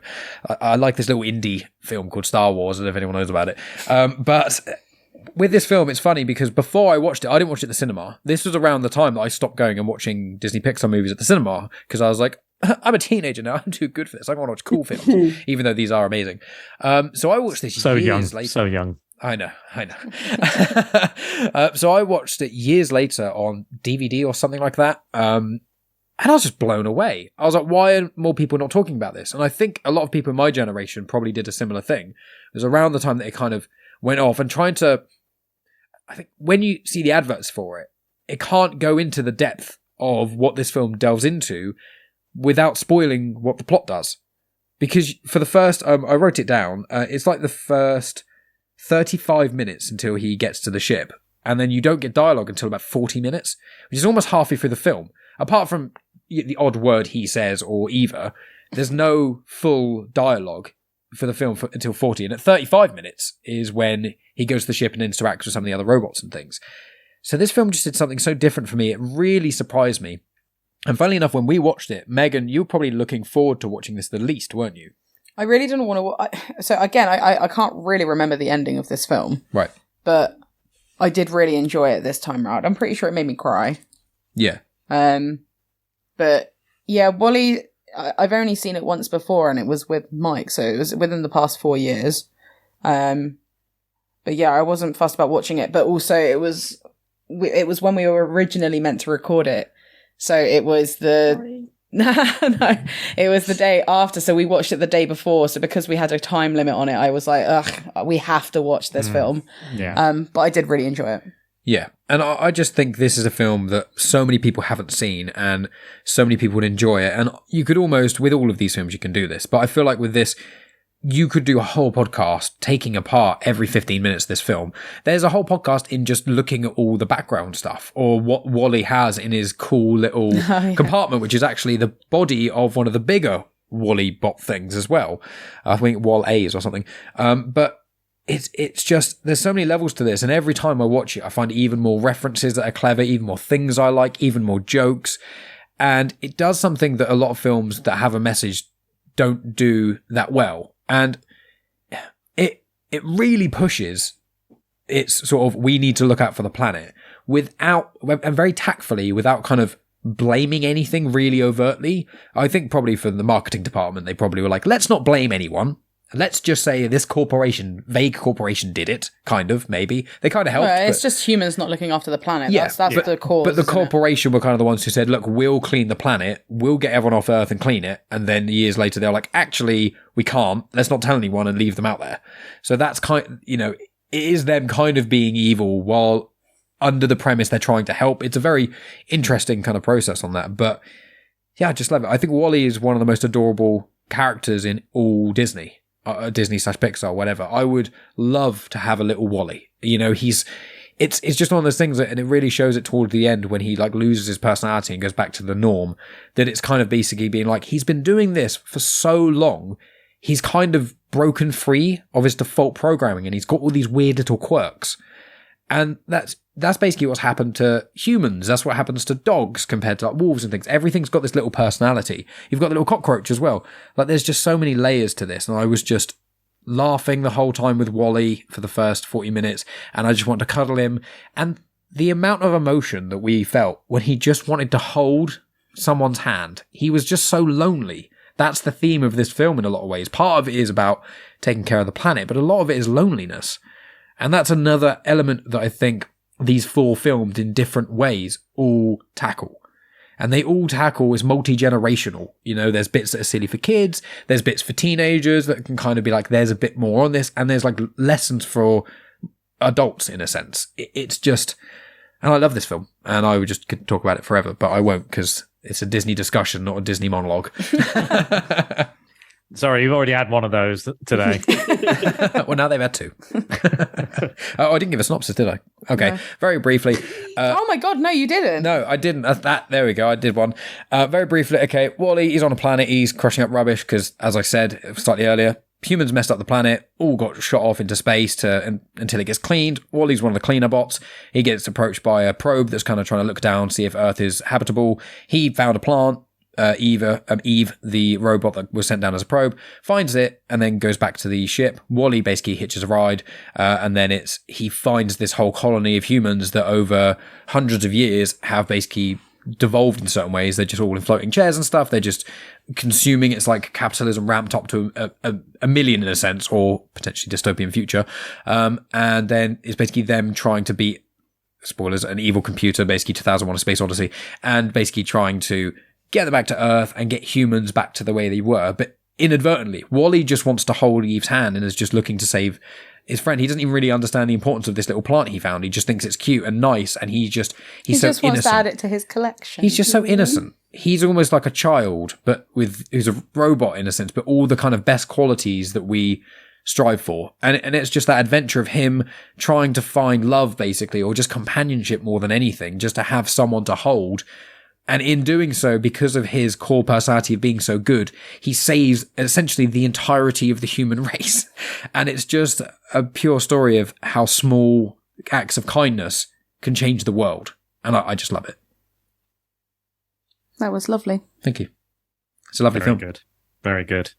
I like this little indie film called Star Wars. I don't know if anyone knows about it. But with this film, it's funny because before I watched it, I didn't watch it at the cinema. This was around the time that I stopped going and watching Disney Pixar movies at the cinema because I was like, I'm a teenager now. I'm too good for this. I want to watch cool films, even though these are amazing. So I watched this years later. So young. I know. So I watched it years later on DVD or something like that. And I was just blown away. I was like, why are more people not talking about this? And I think a lot of people in my generation probably did a similar thing. It was around the time that it kind of went off and trying to... I think when you see the adverts for it, it can't go into the depth of what this film delves into without spoiling what the plot does. Because for the first... I wrote it down. It's like the first 35 minutes until he gets to the ship. And then you don't get dialogue until about 40 minutes, which is almost halfway through the film. Apart from the odd word he says or either, there's no full dialogue for the film until 40. And at 35 minutes is when he goes to the ship and interacts with some of the other robots and things. So this film just did something so different for me. It really surprised me. And funnily enough, when we watched it, Megan, you were probably looking forward to watching this the least, weren't you? I really didn't want to... So again, I can't really remember the ending of this film. Right. But I did really enjoy it this time around. I'm pretty sure it made me cry. Yeah. But yeah, WALL-E, I've only seen it once before, and it was with Mike, so it was within the past 4 years. But yeah, I wasn't fussed about watching it, but also it was when we were originally meant to record it. So it was No, it was the day after, so we watched it the day before. So because we had a time limit on it, I was like, ugh, we have to watch this film. Yeah. But I did really enjoy it. Yeah, and I just think this is a film that so many people haven't seen and so many people would enjoy it. And you could almost, with all of these films, you can do this. But I feel like with this, you could do a whole podcast taking apart every 15 minutes of this film. There's a whole podcast in just looking at all the background stuff or what WALL-E has in his cool little compartment, which is actually the body of one of the bigger WALL-E bot things as well. I think WALL-A's or something. But it's just, there's so many levels to this, and every time I watch it, I find even more references that are clever, even more things I like, even more jokes, and it does something that a lot of films that have a message don't do that well, and it really pushes its sort of, we need to look out for the planet, without, and very tactfully, without kind of blaming anything really overtly. I think probably for the marketing department, they probably were like, let's not blame anyone. Let's just say this corporation, vague corporation, did it, kind of, maybe. They kind of helped. Well, it's just humans not looking after the planet. Yeah, that's the cause. But the corporation were kind of the ones who said, look, we'll clean the planet, we'll get everyone off Earth and clean it. And then years later, they're like, actually, we can't. Let's not tell anyone and leave them out there. So that's it is them kind of being evil while under the premise they're trying to help. It's a very interesting kind of process on that. But yeah, I just love it. I think WALL-E is one of the most adorable characters in all Disney. Disney/Pixar, whatever. I would love to have a little WALL-E. It's just one of those things that, and it really shows it toward the end when he like loses his personality and goes back to the norm, that it's kind of basically being like, he's been doing this for so long, he's kind of broken free of his default programming and he's got all these weird little quirks. And that's basically what's happened to humans. That's what happens to dogs compared to like wolves and things. Everything's got this little personality. You've got the little cockroach as well. Like there's just so many layers to this. And I was just laughing the whole time with WALL-E for the first 40 minutes. And I just wanted to cuddle him. And the amount of emotion that we felt when he just wanted to hold someone's hand. He was just so lonely. That's the theme of this film in a lot of ways. Part of it is about taking care of the planet, but a lot of it is loneliness. And that's another element that I think these four filmed in different ways all tackle. And they all tackle is multi-generational. There's bits that are silly for kids. There's bits for teenagers that can kind of be like, there's a bit more on this. And there's like lessons for adults in a sense. It's just, and I love this film, and I would just could talk about it forever, but I won't because it's a Disney discussion, not a Disney monologue. Sorry, you've already had one of those today. Well, now they've had two. Oh, I didn't give a synopsis, did I? Okay, no. Very briefly. Oh my God, no, you didn't. No, I didn't. There we go. I did one. Very briefly. Okay, Wall-E, he's on a planet. He's crushing up rubbish because, as I said slightly earlier, humans messed up the planet, all got shot off into space until it gets cleaned. Wall-E's one of the cleaner bots. He gets approached by a probe that's kind of trying to look down, see if Earth is habitable. He found a plant. Eve, the robot that was sent down as a probe, finds it and then goes back to the ship. Wall-E basically hitches a ride, and then he finds this whole colony of humans that over hundreds of years have basically devolved in certain ways. They're just all in floating chairs and stuff. They're just consuming. It's like capitalism ramped up to a million in a sense, or potentially dystopian future. And then it's basically them trying to beat, spoilers, an evil computer, basically 2001: A Space Odyssey, and basically trying to get them back to Earth and get humans back to the way they were. But inadvertently, Wall-E just wants to hold Eve's hand and is just looking to save his friend. He doesn't even really understand the importance of this little plant he found. He just thinks it's cute and nice, and he's so just wants innocent. to add it to his collection. He's just so innocent. He's almost like a child, but who's a robot in a sense, but all the kind of best qualities that we strive for. And it's just that adventure of him trying to find love, basically, or just companionship more than anything, just to have someone to hold. And in doing so, because of his core personality of being so good, he saves essentially the entirety of the human race. And it's just a pure story of how small acts of kindness can change the world. And I just love it. That was lovely. Thank you. It's a lovely film. Very good. Very good.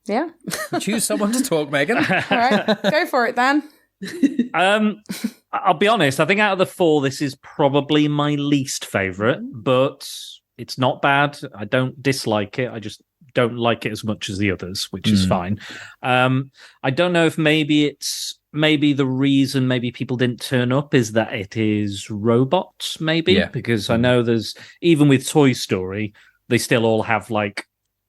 Yeah. Choose someone to talk, Megan. All right. Go for it, Dan. I'll be honest, I think out of the four, this is probably my least favourite, but it's not bad. I don't dislike it. I just don't like it as much as the others, which is fine. I don't know if maybe the reason maybe people didn't turn up is that it is robots, maybe, because I know there's, even with Toy Story, they still all have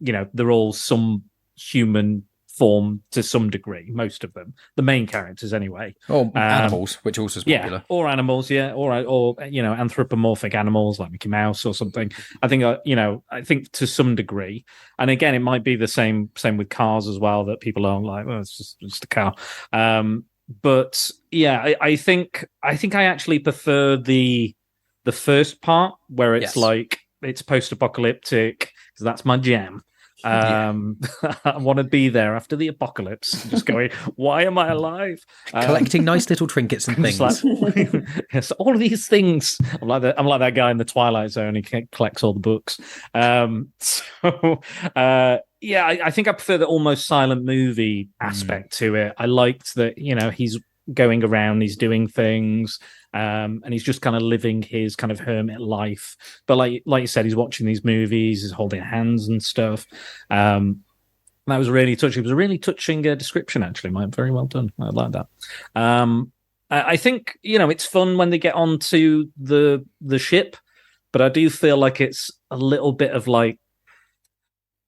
they're all some human form to some degree, most of them, the main characters anyway, or animals, which also is popular, or animals, or anthropomorphic animals like Mickey Mouse or something. I think to some degree, and again, it might be the same with cars as well, that people are like, well, it's just a car. But yeah, I think I actually prefer the first part where it's it's post-apocalyptic, because that's my jam. I want to be there after the apocalypse, just going, why am I alive? Collecting nice little trinkets and things. Yes, all of these things. I'm like that guy in the Twilight Zone. He collects all the books. I think I prefer the almost silent movie aspect to it. I liked that, he's going around, he's doing things, and he's just kind of living his kind of hermit life. But like you said, he's watching these movies, he's holding hands and stuff. That was really touching. It was a really touching description, actually. Very well done. I like that. I think, it's fun when they get onto the ship, but I do feel like it's a little bit of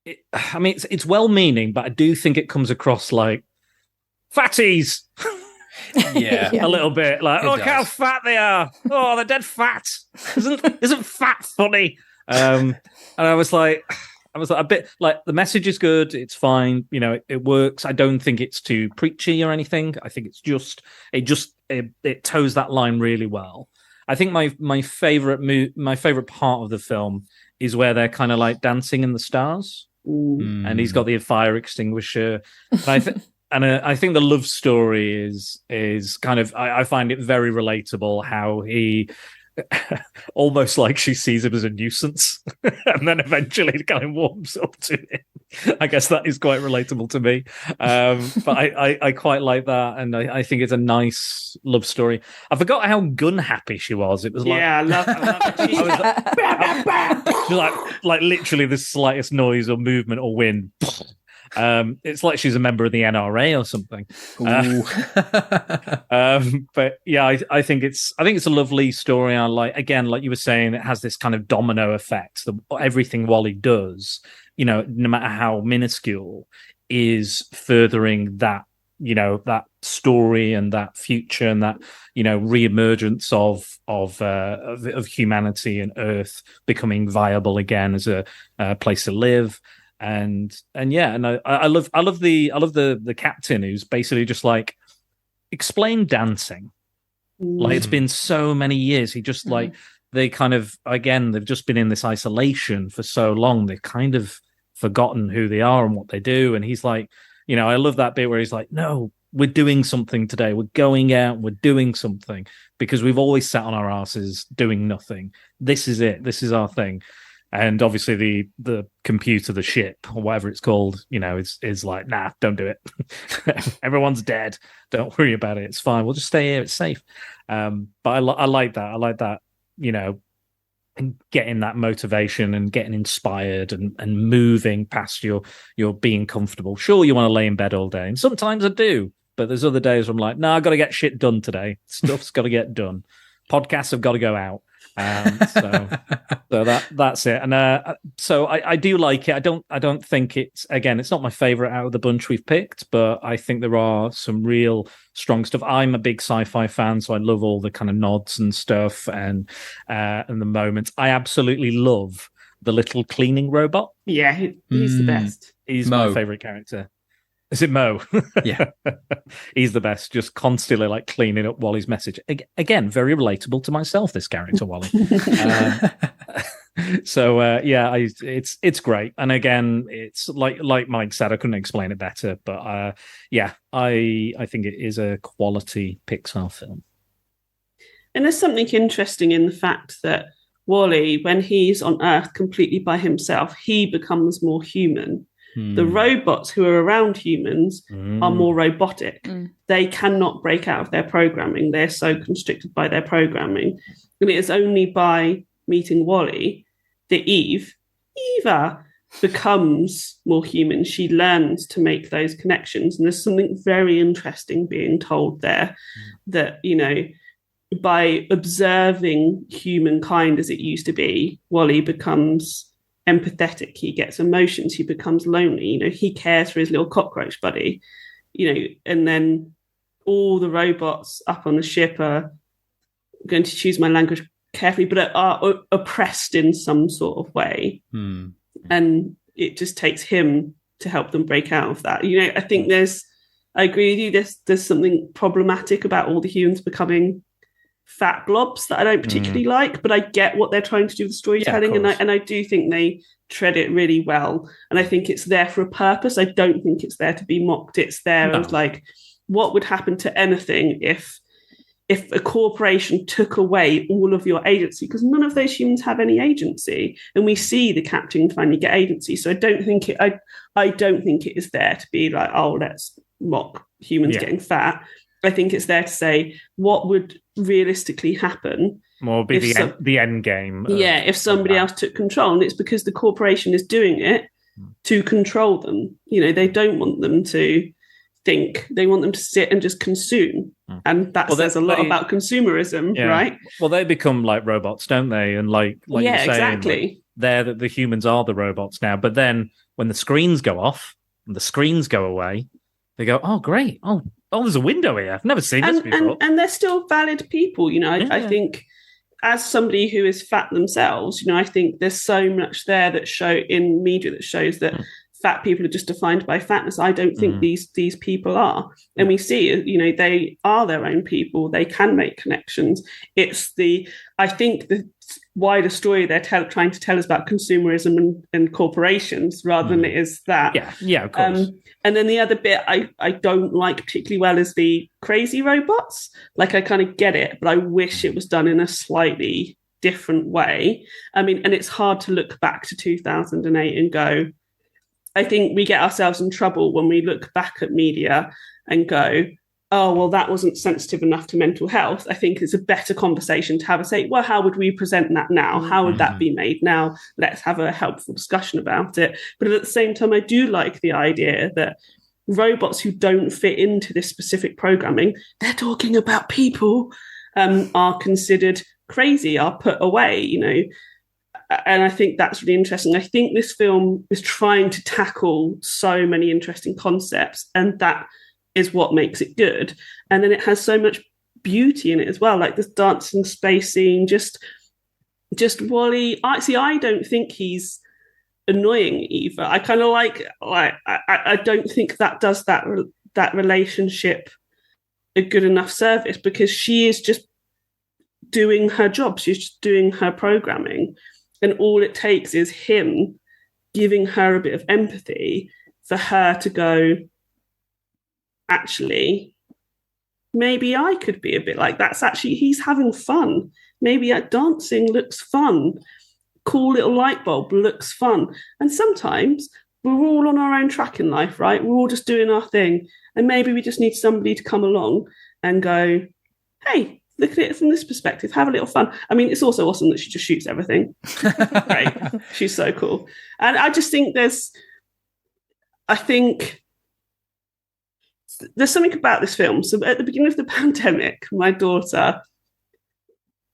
it's well-meaning, but I do think it comes across like fatties. Yeah, a little bit look how fat they are. Oh, they're dead fat. Isn't fat funny? And I was like a bit like, the message is good. It's fine. It works. I don't think it's too preachy or anything. I think it toes that line really well. I think my favorite part of the film is where they're kind of like dancing in the stars, and he's got the fire extinguisher. And I think the love story is kind of, I find it very relatable, how he almost like she sees him as a nuisance and then eventually kind of warms up to him. I guess that is quite relatable to me. But I quite like that. And I think it's a nice love story. I forgot how gun happy she was. It was like, I love it. She was like literally the slightest noise or movement or wind. It's like she's a member of the NRA or something. But yeah, I think it's a lovely story. I like, again, like you were saying, it has this kind of domino effect. Everything Wall-E does, no matter how minuscule, is furthering that story and that future and that, reemergence of humanity and Earth becoming viable again as a place to live. And I love the captain who's basically just like, explain dancing. Like, it's been so many years. He just like, they kind of, again, they've just been in this isolation for so long. They've kind of forgotten who they are and what they do. And he's like, I love that bit where he's like, no, we're doing something today. We're going out, we're doing something, because we've always sat on our asses doing nothing. This is it. This is our thing. And obviously the computer, the ship, or whatever it's called, is like, nah, don't do it. Everyone's dead. Don't worry about it. It's fine. We'll just stay here. It's safe. But I like that. I like that, and getting that motivation and getting inspired and moving past your being comfortable. Sure, you want to lay in bed all day. And sometimes I do. But there's other days where I'm like, no, I've got to get shit done today. Stuff's got to get done. Podcasts have got to go out. So that's it. And so I do like it. I don't think it's not my favorite out of the bunch we've picked, but I think there are some real strong stuff. I'm a big sci-fi fan, so I love all the kind of nods and stuff and the moments. I absolutely love the little cleaning robot. Yeah, he's the best. He's Mo. my favorite character. Is it Mo? Yeah. He's the best, just constantly like cleaning up Wally's message. Again, very relatable to myself, this character, Wally. It's great. And again, it's like Mike said, I couldn't explain it better, but I think it is a quality Pixar film. And there's something interesting in the fact that Wally, when he's on Earth completely by himself, he becomes more human. The robots who are around humans are more robotic. They cannot break out of their programming. They're so constricted by their programming. And it is only by meeting Wally that Eva becomes more human. She learns to make those connections. And there's something very interesting being told there that, by observing humankind as it used to be, Wally becomes empathetic. He gets emotions. He becomes lonely. He cares for his little cockroach buddy. And then all the robots up on the ship are going to choose my language carefully, but are oppressed in some sort of way. And it just takes him to help them break out of that. I think I agree with you. There's something problematic about all the humans becoming fat blobs that I don't particularly like, but I get what they're trying to do with storytelling, and I do think they tread it really well, and I think it's there for a purpose. I don't think it's there to be mocked. It's there as like, what would happen to anything if a corporation took away all of your agency, because none of those humans have any agency, and we see the captain finally get agency. So I don't think it is there to be like, oh, let's mock humans getting fat. I think it's there to say what would realistically happen. More be the end game. If somebody else took control, and it's because the corporation is doing it to control them. They don't want them to think; they want them to sit and just consume, and that says a lot about consumerism, right? Well, they become like robots, don't they? And like you're saying, exactly. The humans are the robots now. But then when the screens go off and the screens go away, they go, "Oh, great! Oh, there's a window here. I've never seen this before." And they're still valid people. I think as somebody who is fat themselves, I think there's so much there that in media that shows that fat people are just defined by fatness. I don't think these people are. And we see, they are their own people. They can make connections. I think the wider story they're trying to tell us about consumerism and corporations rather than it is that. Yeah, of course. And then the other bit I don't like particularly well is the crazy robots. Like, I kind of get it, but I wish it was done in a slightly different way. I mean, and it's hard to look back to 2008 and go, I think we get ourselves in trouble when we look back at media and go, oh, well, that wasn't sensitive enough to mental health. I think it's a better conversation to have a say, well, how would we present that now? How would that be made now? Let's have a helpful discussion about it. But at the same time, I do like the idea that robots who don't fit into this specific programming, they're talking about people, are considered crazy, are put away, And I think that's really interesting. I think this film is trying to tackle so many interesting concepts, and that is what makes it good. And then it has so much beauty in it as well, like this dancing space scene, just Wally. I don't think he's annoying either. I kind of like I don't think that does that relationship a good enough service, because she is just doing her job. She's just doing her programming, and all it takes is him giving her a bit of empathy for her to go, actually, maybe I could be a bit like that's actually, he's having fun. Maybe dancing looks fun. Cool little light bulb looks fun. And sometimes we're all on our own track in life, right? We're all just doing our thing. And maybe we just need somebody to come along and go, hey, look at it from this perspective, have a little fun. I mean, it's also awesome that she just shoots everything. Right. She's so cool. And I just think there's something about this film. So at the beginning of the pandemic, my daughter,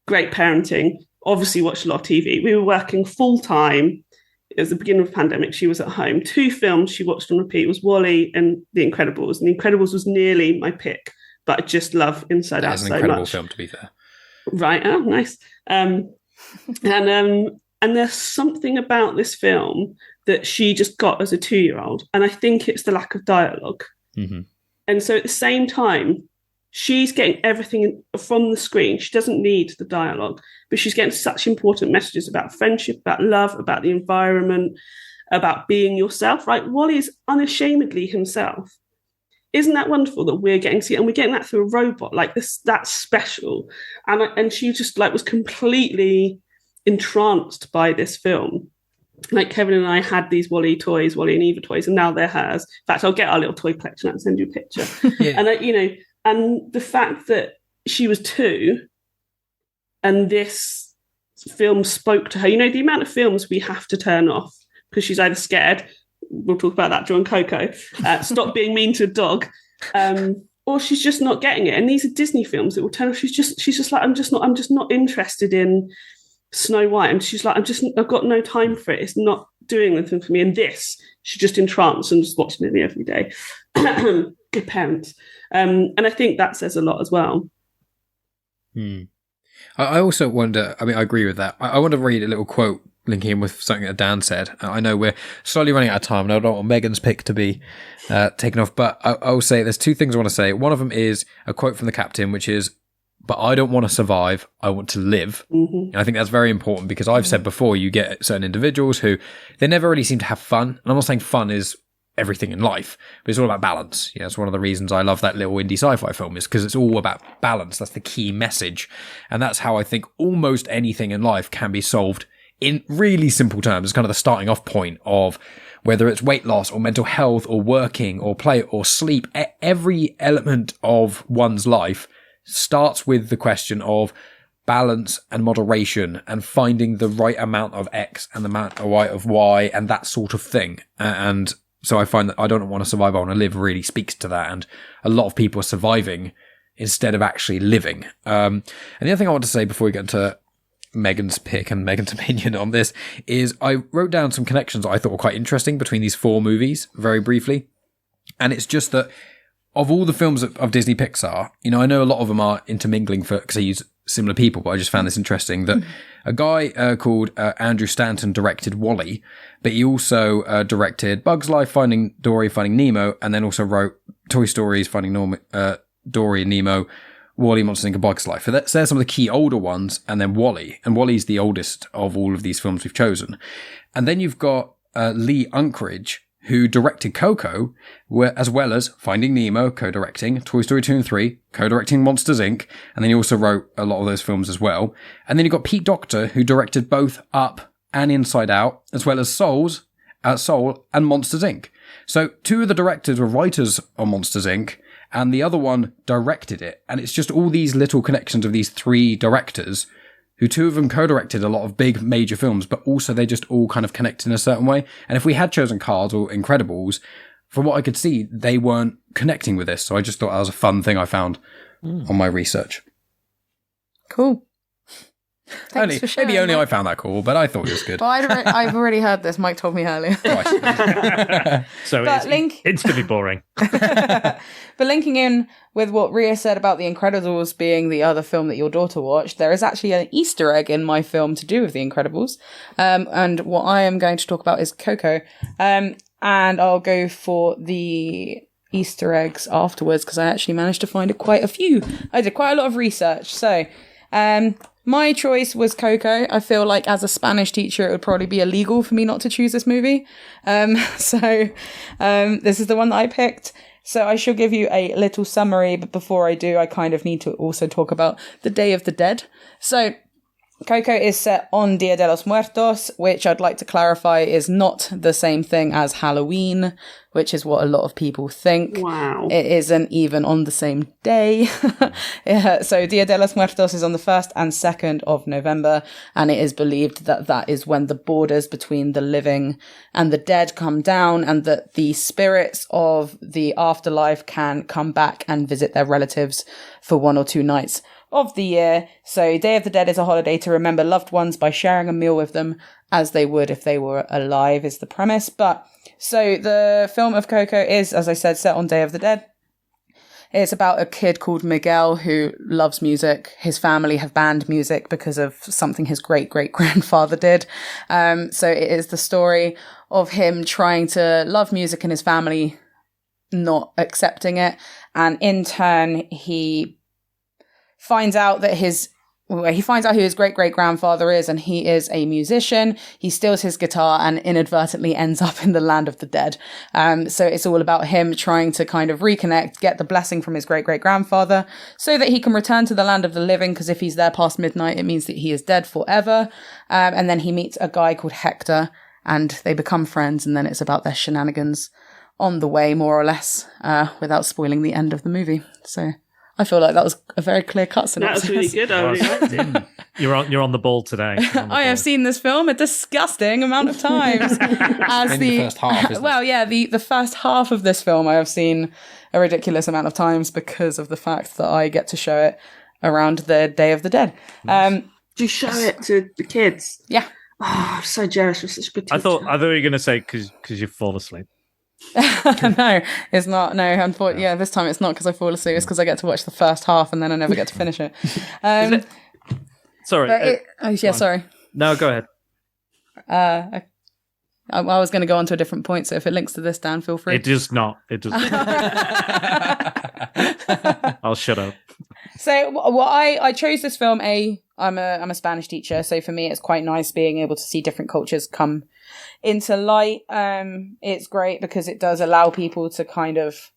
great parenting, obviously watched a lot of TV. We were working full time. It was the beginning of the pandemic. She was at home. 2 films she watched on repeat was Wall-E and The Incredibles. And The Incredibles was nearly my pick, but I just love Inside Out so much. It's an incredible film, to be fair. Right. Oh, nice. And there's something about this film that she just got as a 2-year-old. And I think it's the lack of dialogue. Mm-hmm. And so at the same time, she's getting everything from the screen. She doesn't need the dialogue, but she's getting such important messages about friendship, about love, about the environment, about being yourself, right? Wally is unashamedly himself. Isn't that wonderful that we're getting to see it? And we're getting that through a robot like this. That's special. And she just was completely entranced by this film. Like Kevin and I had these Wally toys, Wally and Eva toys, and now they're hers. In fact, I'll get our little toy collection out and send you a picture. Yeah. And and the fact that she was 2 and this film spoke to her, the amount of films we have to turn off because she's either scared, we'll talk about that during Coco, stop being mean to a dog, or she's just not getting it. And these are Disney films that will turn off. She's just like, I'm just not interested in Snow White. And she's like, I've got no time for it. It's not doing anything for me. And this, she's just entranced and just watching it every day. Good parents. And I think that says a lot as well. I also wonder, I agree with that. I want to read a little quote linking in with something that Dan said. I know we're slowly running out of time and I don't want Megan's pick to be taken off, but I will say there's 2 things I want to say. One of them is a quote from the captain, which is, "But I don't want to survive, I want to live." Mm-hmm. And I think that's very important because I've said before, you get certain individuals who, they never really seem to have fun. And I'm not saying fun is everything in life, but it's all about balance. It's one of the reasons I love that little indie sci-fi film, is because it's all about balance. That's the key message. And that's how I think almost anything in life can be solved in really simple terms. It's kind of the starting off point of whether it's weight loss or mental health or working or play or sleep. Every element of one's life starts with the question of balance and moderation and finding the right amount of X and the amount of Y and that sort of thing. And so I find that I don't want to survive, I want to live really speaks to that. And a lot of people are surviving instead of actually living. And the other thing I want to say before we get into Megan's pick and Megan's opinion on this is I wrote down some connections that I thought were quite interesting between these 4 movies very briefly. And it's just that of all the films of Disney Pixar, I know a lot of them are intermingling because they use similar people, but I just found this interesting that a guy called Andrew Stanton directed Wall-E, but he also directed Bug's Life, Finding Dory, Finding Nemo, and then also wrote Toy Stories, Finding Dory and Nemo, Wall-E, Monsters, Inc. and Bug's Life. So there's some of the key older ones, and then Wall-E. And Wall-E's the oldest of all of these films we've chosen. And then you've got Lee Unkrich, who directed Coco, as well as Finding Nemo, co-directing, Toy Story 2 and 3, co-directing Monsters, Inc., and then he also wrote a lot of those films as well. And then you've got Pete Docter, who directed both Up and Inside Out, as well as Soul and Monsters, Inc. So 2 of the directors were writers on Monsters, Inc., and the other one directed it. And it's just all these little connections of these 3 directors who 2 of them co-directed a lot of big major films, but also they just all kind of connect in a certain way. And if we had chosen Cars or Incredibles, from what I could see, they weren't connecting with this. So I just thought that was a fun thing I found on my research. Cool. Thanks for sharing, maybe only Mike. I found that cool, but I thought it was good. Well, I've already heard this. Mike told me earlier. So But it's instantly boring. But linking in with what Ria said about The Incredibles being the other film that your daughter watched, there is actually an Easter egg in my film to do with The Incredibles. And what I am going to talk about is Coco. And I'll go for the Easter eggs afterwards because I actually managed to find quite a few. I did quite a lot of research. So, my choice was Coco. I feel like as a Spanish teacher, it would probably be illegal for me not to choose this movie. So this is the one that I picked. So I shall give you a little summary, but before I do, I kind of need to also talk about the Day of the Dead. So Coco is set on Dia de los Muertos, which I'd like to clarify is not the same thing as Halloween, which is what a lot of people think. Wow. It isn't even on the same day. Yeah, so Dia de los Muertos is on the 1st and 2nd of November, and it is believed that that is when the borders between the living and the dead come down, and that the spirits of the afterlife can come back and visit their relatives for 1 or 2 nights of the year. So Day of the Dead is a holiday to remember loved ones by sharing a meal with them as they would if they were alive, is the premise. But so the film of Coco is, as I said, set on Day of the Dead. It's about a kid called Miguel who loves music. His family have banned music because of something his great-great-grandfather did. So it is the story of him trying to love music and his family not accepting it. And in turn, he finds out that who his great-great-grandfather is, and he is a musician. He steals his guitar and inadvertently ends up in the land of the dead. So it's all about him trying to kind of reconnect, get the blessing from his great-great-grandfather so that he can return to the land of the living, because if he's there past midnight, it means that he is dead forever. And then he meets a guy called Hector, and they become friends, and then it's about their shenanigans on the way, more or less, without spoiling the end of the movie. So I feel like that was a very clear-cut synopsis. That was really good. I really liked it. You're on the ball today. I have seen this film a disgusting amount of times. As Maybe the first half, isn't it? well, yeah, the first half of this film I have seen a ridiculous amount of times because of the fact that I get to show it around the Day of the Dead. Do you show it to the kids? Yeah. Oh, I'm so jealous. You're such a good teacher. I thought you were going to say because you fall asleep. No, it's not. No, unfortunately, yeah, this time it's not because I fall asleep. It's because I get to watch the first half and then I never get to finish it. Sorry. But sorry. No, go ahead. I was going to go on to a different point, so if it links to this, Dan, feel free. It does not. It does not. I'll shut up. So what I chose this film. I'm a Spanish teacher, so for me it's quite nice being able to see different cultures come into light. It's great because it does allow people to kind of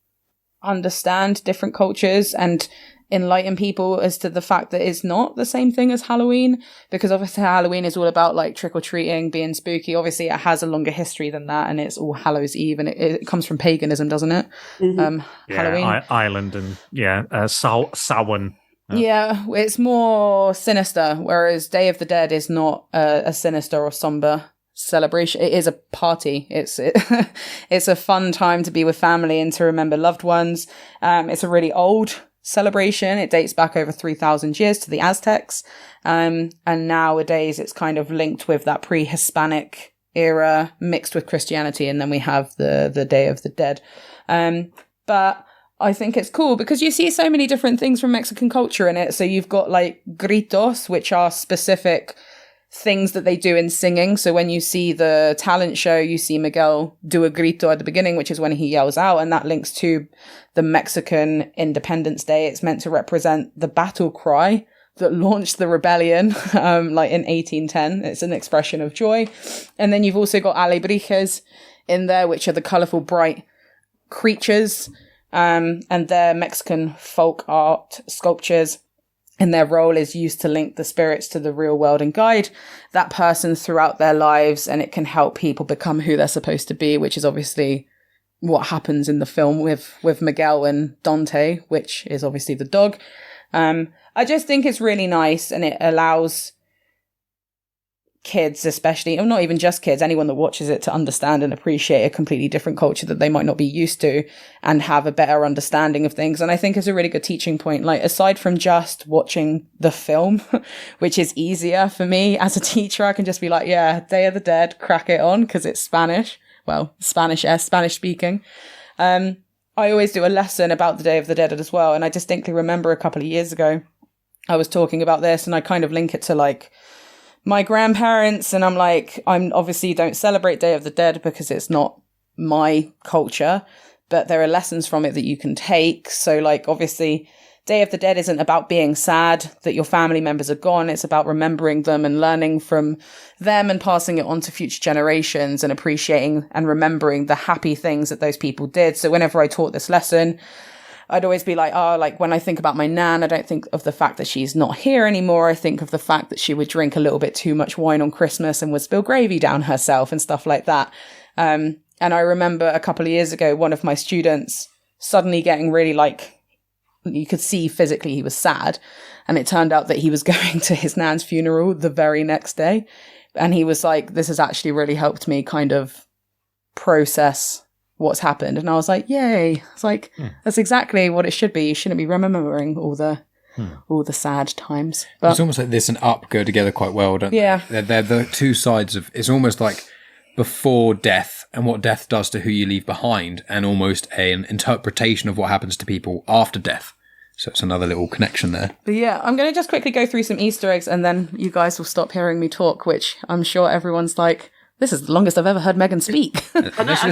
understand different cultures and enlighten people as to the fact that it's not the same thing as Halloween, because obviously Halloween is all about like trick-or-treating, being spooky. Obviously it has a longer history than that, and it's All Hallows Eve, and it comes from paganism, doesn't it? Mm-hmm. Halloween. Ireland and Samhain. Yeah, it's more sinister, whereas Day of the Dead is not a sinister or somber celebration. It is a party. It's a fun time to be with family and to remember loved ones. It's a really old celebration. It dates back over 3,000 years to the Aztecs. And nowadays it's kind of linked with that pre-Hispanic era mixed with Christianity. And then we have the Day of the Dead. But I think it's cool because you see so many different things from Mexican culture in it. So you've got like gritos, which are specific things that they do in singing. So when you see the talent show, you see Miguel do a grito at the beginning, which is when he yells out, and that links to the Mexican Independence Day. It's meant to represent the battle cry that launched the rebellion, like in 1810. It's an expression of joy. And then you've also got alebrijes in there, which are the colourful, bright creatures, and they're Mexican folk art sculptures. And their role is used to link the spirits to the real world and guide that person throughout their lives. And it can help people become who they're supposed to be, which is obviously what happens in the film with Miguel and Dante, which is obviously the dog. I just think it's really nice, and it allows kids, especially, or not even just kids, anyone that watches it, to understand and appreciate a completely different culture that they might not be used to and have a better understanding of things. And I think it's a really good teaching point. Like, aside from just watching the film, which is easier for me as a teacher, I can just be like, yeah, Day of the Dead, crack it on, because it's Spanish. Well, Spanish speaking. I always do a lesson about the Day of the Dead as well. And I distinctly remember a couple of years ago, I was talking about this, and I kind of link it to like my grandparents, and I'm like, I'm obviously don't celebrate Day of the Dead because it's not my culture, but there are lessons from it that you can take. So like, obviously, Day of the Dead isn't about being sad that your family members are gone. It's about remembering them and learning from them and passing it on to future generations and appreciating and remembering the happy things that those people did. So whenever I taught this lesson, I'd always be like, oh, like when I think about my nan, I don't think of the fact that she's not here anymore. I think of the fact that she would drink a little bit too much wine on Christmas and would spill gravy down herself and stuff like that. And I remember a couple of years ago, one of my students suddenly getting really like, you could see physically he was sad. And it turned out that he was going to his nan's funeral the very next day. And he was like, this has actually really helped me kind of process what's happened. And I was like, yay. It's like, that's exactly what it should be. You shouldn't be remembering all the sad times. But it's almost like this and Up go together quite well, don't they? They're the two sides of, it's almost like before death and what death does to who you leave behind, and almost an interpretation of what happens to people after death. So it's another little connection there. But yeah, I'm going to just quickly go through some Easter eggs, and then you guys will stop hearing me talk, which I'm sure everyone's like, this is the longest I've ever heard Megan speak. Unless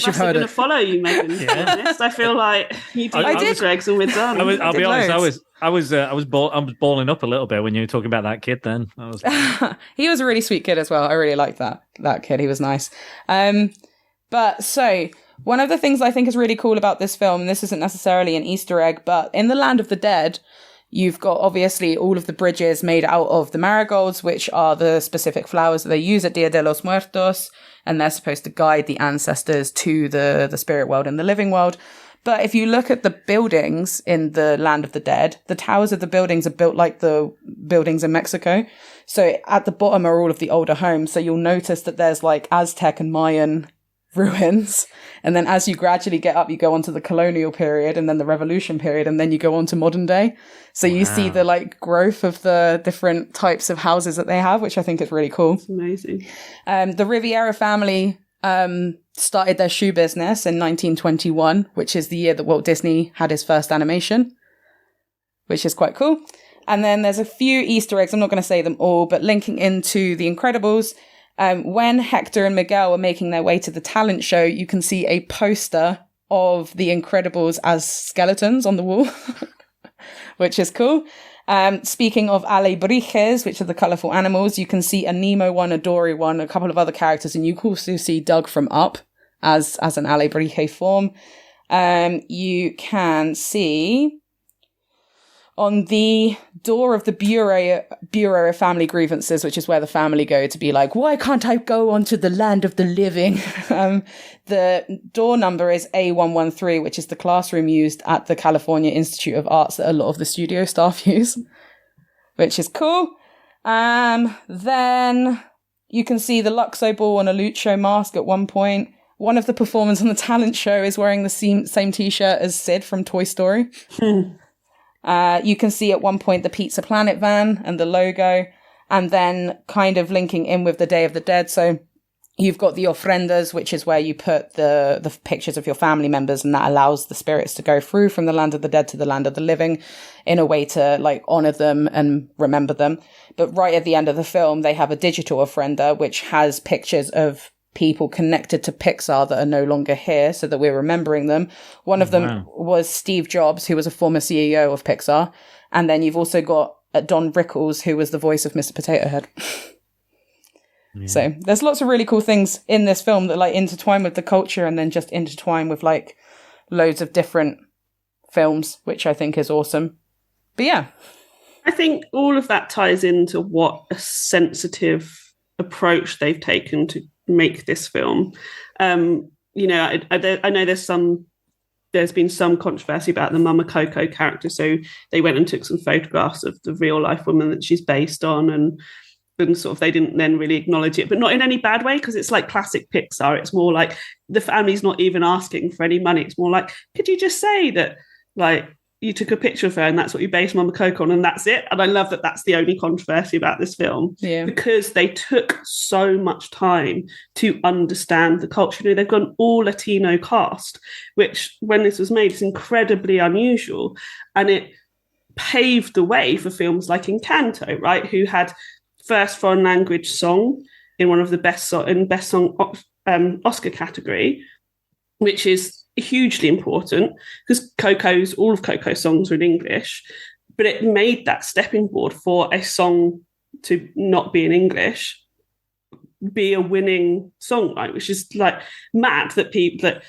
you've heard it. Follow you, Megan. Yeah. I feel like you do Easter eggs and we're done. I'll be honest. I was balling up a little bit when you were talking about that kid. Then he was a really sweet kid as well. I really liked that kid. He was nice. But so one of the things I think is really cool about this film, and this isn't necessarily an Easter egg, but in the Land of the Dead, you've got obviously all of the bridges made out of the marigolds, which are the specific flowers that they use at Dia de los Muertos, and they're supposed to guide the ancestors to the spirit world and the living world. But if you look at the buildings in the Land of the Dead, the towers of the buildings are built like the buildings in Mexico. So at the bottom are all of the older homes. So you'll notice that there's like Aztec and Mayan ruins, and then as you gradually get up, you go on to the colonial period and then the revolution period, and then you go on to modern day. So you see the like growth of the different types of houses that they have, which I think is really cool. It's amazing. The Riviera family started their shoe business in 1921, which is the year that Walt Disney had his first animation, which is quite cool. And then there's a few Easter eggs. I'm not going to say them all, but linking into The Incredibles, when Hector and Miguel are making their way to the talent show, you can see a poster of The Incredibles as skeletons on the wall, which is cool. Speaking of alebrijes, which are the colourful animals, you can see a Nemo one, a Dory one, a couple of other characters, and you can also see Doug from Up as an alebrije form. You can see on the door of the Bureau of Family Grievances, which is where the family go to be like, why can't I go onto the land of the living? The door number is A113, which is the classroom used at the California Institute of Arts that a lot of the studio staff use, which is cool. Then you can see the Luxo ball on a Lucho mask at one point. One of the performers on the talent show is wearing the same t-shirt as Sid from Toy Story. You can see at one point the Pizza Planet van and the logo, and then kind of linking in with the Day of the Dead. So you've got the ofrendas, which is where you put the pictures of your family members, and that allows the spirits to go through from the land of the dead to the land of the living in a way to like honor them and remember them. But right at the end of the film, they have a digital ofrenda, which has pictures of people connected to Pixar that are no longer here, so that we're remembering them. One of them was Steve Jobs, who was a former CEO of Pixar. And then you've also got Don Rickles, who was the voice of Mr. Potato Head. So there's lots of really cool things in this film that like intertwine with the culture and then just intertwine with like loads of different films, which I think is awesome. But yeah. I think all of that ties into what a sensitive approach they've taken to make this film. I know there's been some controversy about the Mama Coco character, so they went and took some photographs of the real life woman that she's based on, and and sort of they didn't then really acknowledge it, but not in any bad way, because it's like classic Pixar. It's more like the family's not even asking for any money. It's more like, could you just say that, like, you took a picture of her and that's what you based Mama Coco on, and that's it. And I love that that's the only controversy about this film, because they took so much time to understand the culture. You know, they've got an all Latino cast, which when this was made is incredibly unusual, and it paved the way for films like Encanto, right, who had first foreign language song in one of the best song Oscar category, which is hugely important, because all of Coco's songs are in English, but it made that stepping board for a song to not be in English be a winning song, right? Which is like mad that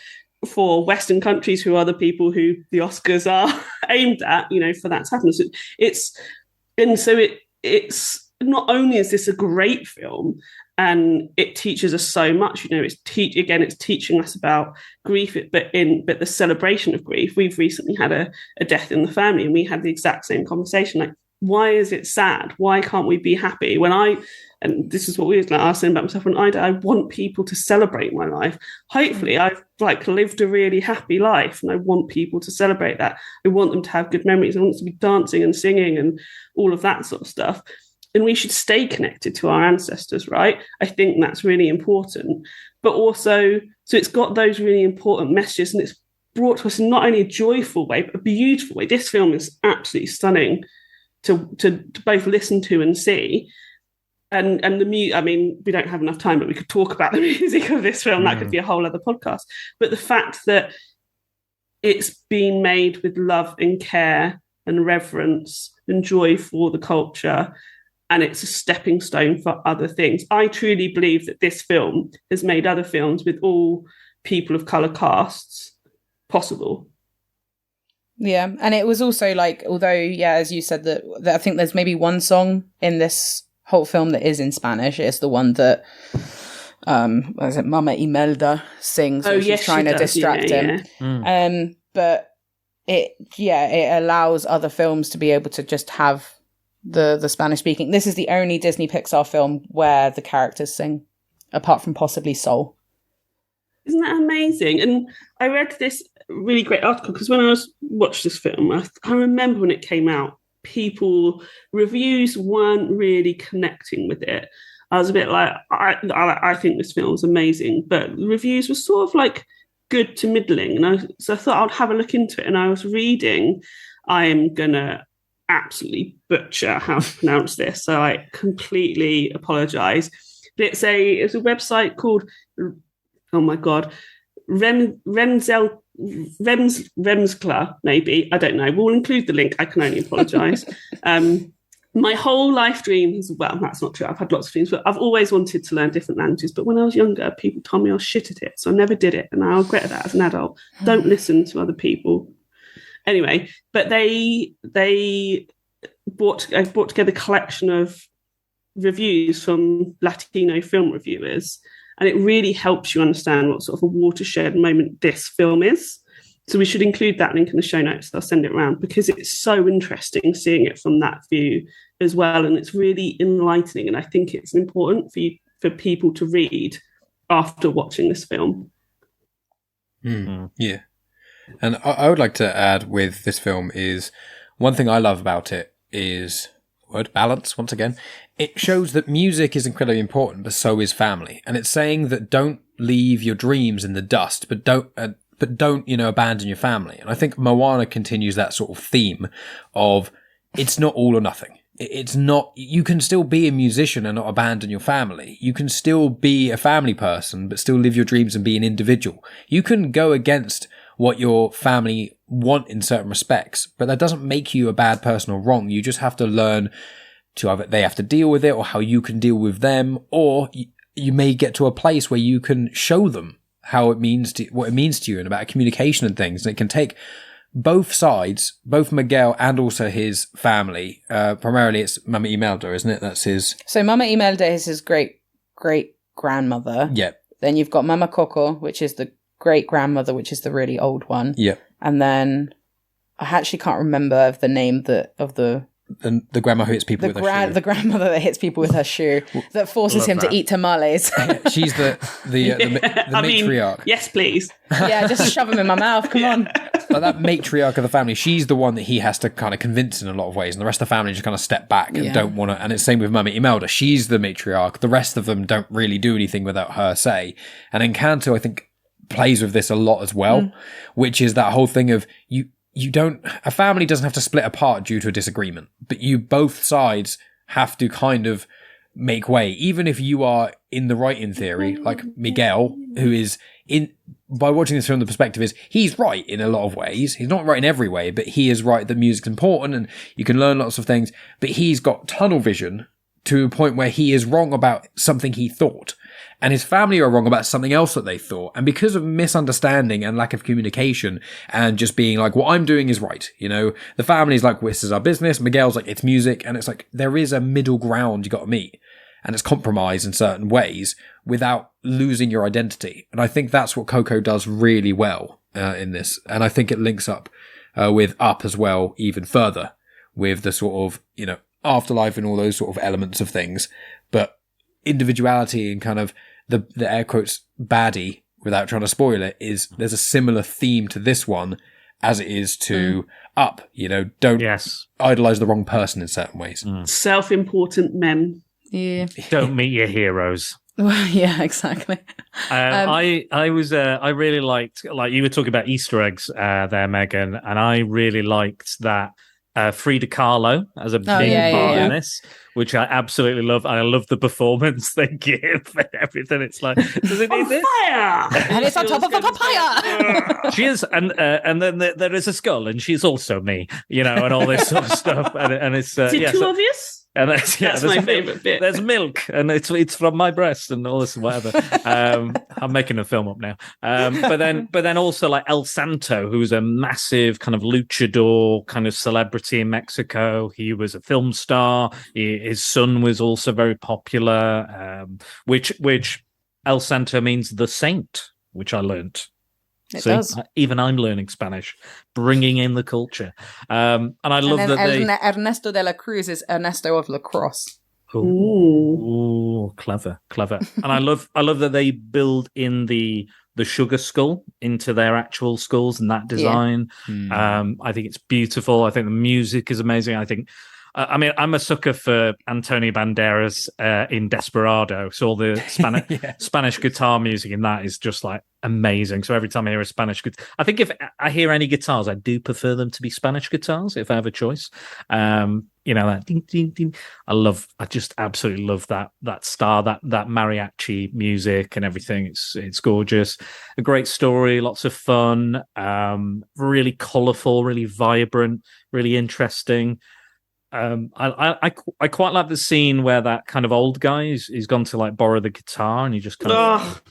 for Western countries, who are the people who the Oscars are aimed at, you know, for that to happen. So it's not only is this a great film, and it teaches us so much, you know, it's teaching us about grief, but the celebration of grief. We've recently had a death in the family, and we had the exact same conversation. Like, why is it sad? Why can't we be happy? And this is what we were saying about myself, when I want people to celebrate my life. Hopefully I've like lived a really happy life, and I want people to celebrate that. I want them to have good memories. I want them to be dancing and singing and all of that sort of stuff. And we should stay connected to our ancestors, right? I think that's really important. But also, so it's got those really important messages, and it's brought to us in not only a joyful way, but a beautiful way. This film is absolutely stunning to both listen to and see. And the music, I mean, we don't have enough time, but we could talk about the music of this film. That could be a whole other podcast. But the fact that it's been made with love and care and reverence and joy for the culture, and it's a stepping stone for other things. I truly believe that this film has made other films with all people of colour casts possible. Yeah, and it was also like, although, as you said, that I think there's maybe one song in this whole film that is in Spanish. It's the one that what is it, Mama Imelda sings when she's trying to distract him. But it allows other films to be able to just have the Spanish speaking. This is the only Disney Pixar film where the characters sing, apart from possibly Soul. Isn't that amazing? And I read this really great article, because when I watched this film, I remember when it came out, reviews weren't really connecting with it. I was a bit like, I think this film's amazing, but reviews were sort of like good to middling. So I thought I'd have a look into it, and I was reading, I am gonna absolutely butcher how to pronounce this, so I completely apologize. But it's a website called, oh my god, Remskla, maybe, I don't know. We'll include the link. I can only apologise. My whole life dream is, well, that's not true. I've had lots of dreams, but I've always wanted to learn different languages. But when I was younger, people told me I was shit at it, so I never did it, and I regret that as an adult. Don't listen to other people. Anyway, but they brought together a collection of reviews from Latino film reviewers, and it really helps you understand what sort of a watershed moment this film is. So we should include that link in the show notes. I'll send it around, because it's so interesting seeing it from that view as well, and it's really enlightening. And I think it's important for people to read after watching this film. Yeah. And I would like to add with this film is, one thing I love about it is balance. Once again, it shows that music is incredibly important, but so is family. And it's saying that don't leave your dreams in the dust, but don't abandon your family. And I think Moana continues that sort of theme of, it's not all or nothing. It's not, you can still be a musician and not abandon your family. You can still be a family person, but still live your dreams and be an individual. You can go against what your family want in certain respects, but that doesn't make you a bad person or wrong. You just have to learn to either they have to deal with it, or how you can deal with them, or you may get to a place where you can show them what it means to you, and about communication and things. And it can take both sides, both Miguel and also his family. Primarily it's Mama Imelda, isn't it? That's his. So Mama Imelda is his great grandmother. Yeah. Then you've got Mama Coco, which is the great grandmother, which is the really old one. Yeah. And then I actually can't remember the name of the the grandma who hits people with her shoe. The grandmother that hits people with her shoe that forces him to eat tamales. She's the matriarch. Yes, please. Yeah, just shove them in my mouth. Come on. Like that matriarch of the family, she's the one that he has to kind of convince in a lot of ways, and the rest of the family just kind of step back and don't want to. And it's the same with Mummy Imelda. She's the matriarch. The rest of them don't really do anything without her say. And Encanto, I think, plays with this a lot as well, which is that whole thing of a family doesn't have to split apart due to a disagreement, but both sides have to kind of make way, even if you are in the right in theory, like Miguel, who is by watching this from the perspective is he's right in a lot of ways. He's not right in every way, but he is right that music's important and you can learn lots of things, but he's got tunnel vision to a point where he is wrong about something he thought. And his family are wrong about something else that they thought. And because of misunderstanding and lack of communication and just being like, what I'm doing is right. The family's like, this is our business. Miguel's like, it's music. And it's like, there is a middle ground you got to meet. And it's compromise in certain ways without losing your identity. And I think that's what Coco does really well in this. And I think it links up with Up as well, even further with the sort of, afterlife and all those sort of elements of things. But individuality and kind of the air quotes baddie, without trying to spoil it, is there's a similar theme to this one as it is to Up. Don't idolize the wrong person in certain ways. Self-important men. Yeah. Don't meet your heroes. Well, yeah, exactly. I really liked, like you were talking about Easter eggs there, Megan, and I really liked that Frida Kahlo as a big part in this, which I absolutely love. I love the performance they give and everything. It's like, does it need this? Fire! And it's on top of a papaya. She is, and then there is a skull, and she's also me, and all this sort of stuff. And it's is it too obvious? And that's my favourite bit. There's milk, and it's from my breast, and all this whatever. I'm making a film up now. But then also like El Santo, who's a massive kind of luchador kind of celebrity in Mexico. He was a film star. His son was also very popular. Which El Santo means the saint, which I learnt. It does. Even I'm learning Spanish, bringing in the culture. And I love that Ernesto de la Cruz is Ernesto of La Crosse. Ooh, clever. And I love that they build in the sugar skull into their actual skulls and that design. Yeah. I think it's beautiful. I think the music is amazing. I think. I'm a sucker for Antonio Banderas in Desperado. So all the Spanish guitar music in that is just like amazing. So every time I hear a Spanish guitar, I think if I hear any guitars, I do prefer them to be Spanish guitars if I have a choice. That ding, ding, ding. I just absolutely love that star, that mariachi music and everything. It's gorgeous. A great story, lots of fun, really colourful, really vibrant, really interesting. I quite like the scene where that kind of old guy he's gone to like borrow the guitar and he just kind of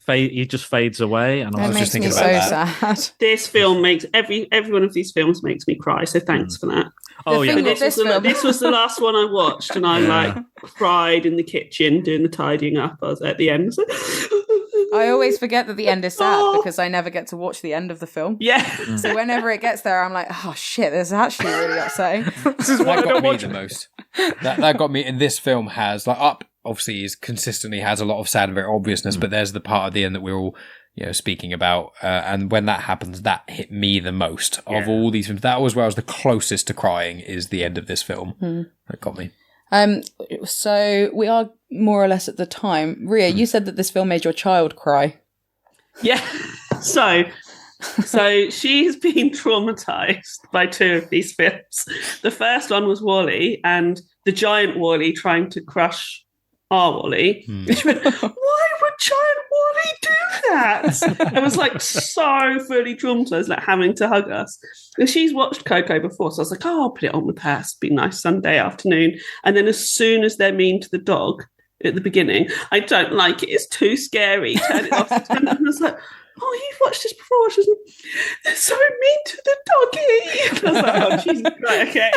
fades away. And I was just thinking about that. Sad. This film makes every one of these films makes me cry. So thanks for that. Oh yeah, this was the last one I watched, and I cried in the kitchen doing the tidying up. I was at the end. I always forget that the end is sad because I never get to watch the end of the film. Yeah. So whenever it gets there, I'm like, oh shit, this is actually really upsetting. This is what got me the most. That got me. And this film has Up. Obviously, consistently has a lot of sad and very obviousness, but there's the part at the end that we're all speaking about, and when that happens, that hit me the most of all these films. That was where I was the closest to crying. Is the end of this film that got me. So we are more or less at the time. Ria, you said that this film made your child cry. Yeah. So she's been traumatized by two of these films. The first one was WALL-E, and the giant WALL-E trying to crush our WALL-E. She went, why would giant WALL-E do that? I was like so fully traumatized, like having to hug us. And she's watched Coco before, so I was like, I'll put it on with her. Be nice Sunday afternoon. And then as soon as they're mean to the dog at the beginning, I don't like it. It's too scary. Turn it off. And I was like, oh, you've watched this before. She was like, they're so mean to the doggy. And I was like, oh, Jesus, right, okay.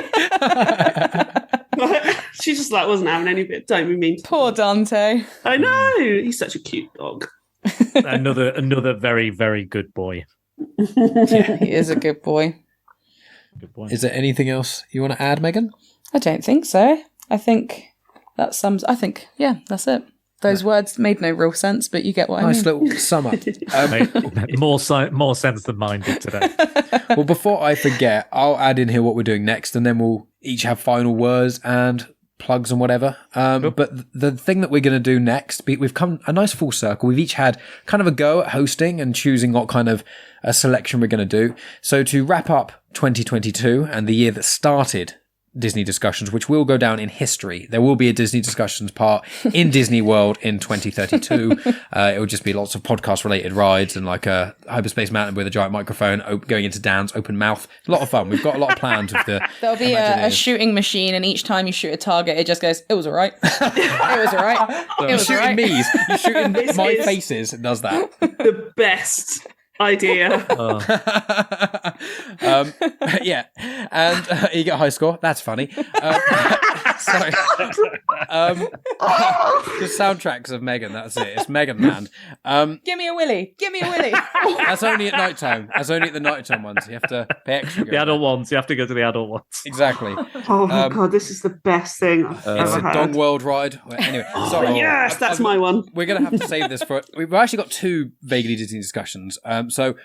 But she just wasn't having any bit. Don't be mean to Poor Dante. I know. He's such a cute dog. Another very, very good boy. Yeah, he is a good boy. Good boy. Is there anything else you want to add, Megan? I don't think so. I think that sums. I think that's it. Those words made no real sense, but you get what I mean. Nice little sum up. More sense than mine did today. Well, before I forget, I'll add in here what we're doing next, and then we'll each have final words and plugs and whatever. But the thing that we're going to do next, we've come a nice full circle. We've each had kind of a go at hosting and choosing what kind of a selection we're going to do. So to wrap up 2022 and the year that started Disney Discussions, which will go down in history. There will be a Disney Discussions part in Disney World in 2032. It will just be lots of podcast-related rides and like a Hyperspace Mountain with a giant microphone going into Dan's open mouth. A lot of fun. We've got a lot of plans with the There'll be a shooting machine, and each time you shoot a target, it just goes, it was all right. It was all right. It was all right. You're shooting my faces. It does that. The best idea. Yeah, and you get a high score. That's funny. Sorry. The soundtracks of Megan. That's it. It's Megan Land. Give me a willy. Give me a willy. That's only at night time. That's only at the nighttime ones. You have to pay extra. The adult ones. You have to go to the adult ones. Exactly. Oh my god, this is the best thing I've It's ever a had. Dog World ride. Anyway, sorry. Yes, that's my one. We're going to have to save this for. We've actually got two vaguely Disney discussions. So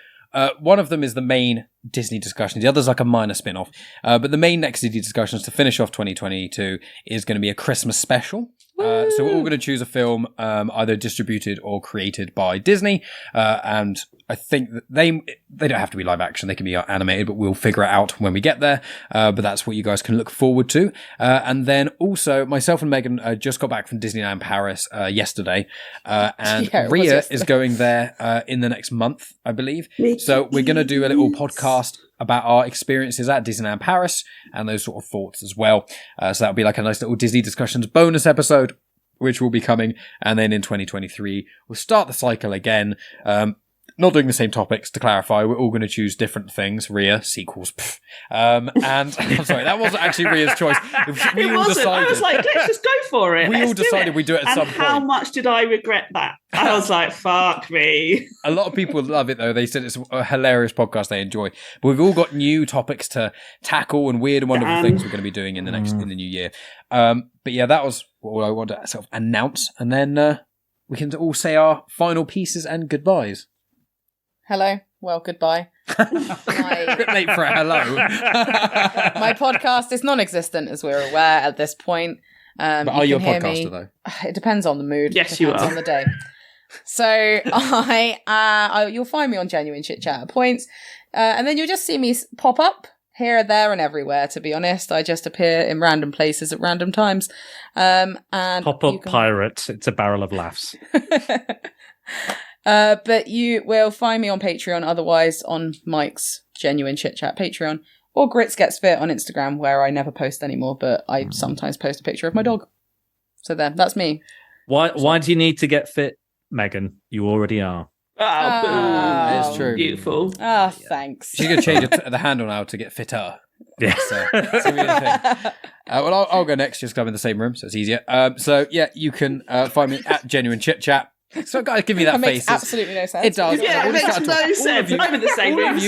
one of them is the main Disney discussion. The other's like a minor spin-off. But the main next Disney discussions to finish off 2022 is going to be a Christmas special. So we're all going to choose a film either distributed or created by Disney. And I think that they don't have to be live action. They can be animated, but we'll figure it out when we get there. But that's what you guys can look forward to. And then also myself and Megan just got back from Disneyland Paris yesterday. And Ria is going there in the next month, I believe. So we're going to do a little podcast about our experiences at Disneyland Paris and those sort of thoughts as well. So that'll be like a nice little Disney Discussions bonus episode, which will be coming. And then in 2023, we'll start the cycle again. Not doing the same topics, to clarify. We're all going to choose different things. Ria, sequels. And I'm sorry, that wasn't actually Ria's choice. It wasn't. I was like, let's just go for it. We all decided we'd do it at some point. And how much did I regret that? I was like, fuck me. A lot of people love it, though. They said it's a hilarious podcast they enjoy. But we've all got new topics to tackle and weird and wonderful things we're going to be doing in the new year. But yeah, that was what I wanted to sort of announce. And then we can all say our final pieces and goodbyes. Hello. Well, goodbye. A bit late for a hello. My podcast is non-existent, as we're aware at this point. But are you a podcaster, though? It depends on the mood. Yes, you are. On the day. So you'll find me on Genuine Chit-Chat at points. And then you'll just see me pop up here, there, and everywhere, to be honest. I just appear in random places at random times. And Pop-up pirate. It's a barrel of laughs. But you will find me on Patreon, otherwise on Mike's Genuine Chit Chat Patreon, or Grits Gets Fit on Instagram, where I never post anymore, but I sometimes post a picture of my dog. So there, that's me. Why do you need to get fit, Megan? You already are. Oh, it's true. Beautiful. Thanks. She's going to change the handle now to get fitter. Yeah. So, it's gonna be the thing. Well, I'll go next just because I'm in the same room, so it's easier. So yeah, you can find me at Genuine Chit Chat. So guys, give me that face. Makes absolutely no sense. It does. Yeah, it makes no sense. I'm in the same room. I've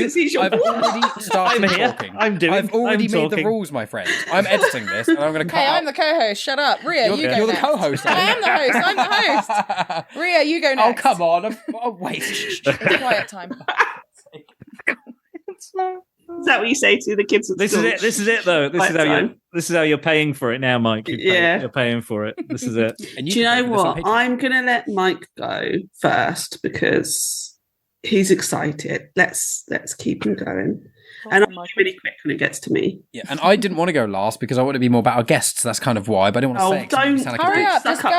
already started talking. I've already made the rules, my friend. I'm editing this, and I'm going to cut out. I'm the co-host. Shut up, Ria. You go You're next. the co-host. I am the host. I'm the host. Ria, you go next. Oh come on! Wait. It's quiet time. Is that what you say to the kids at This school? is it. This is it, though. This is how you're paying for it now, Mike. You're paying for it. This is it. Do you know what? I'm going to let Mike go first because he's excited. Let's keep him going. And I'll be really quick when it gets to me. Yeah, and I didn't want to go last because I want to be more about our guests. That's kind of why, but I didn't want to say it. Don't hurry up, just go.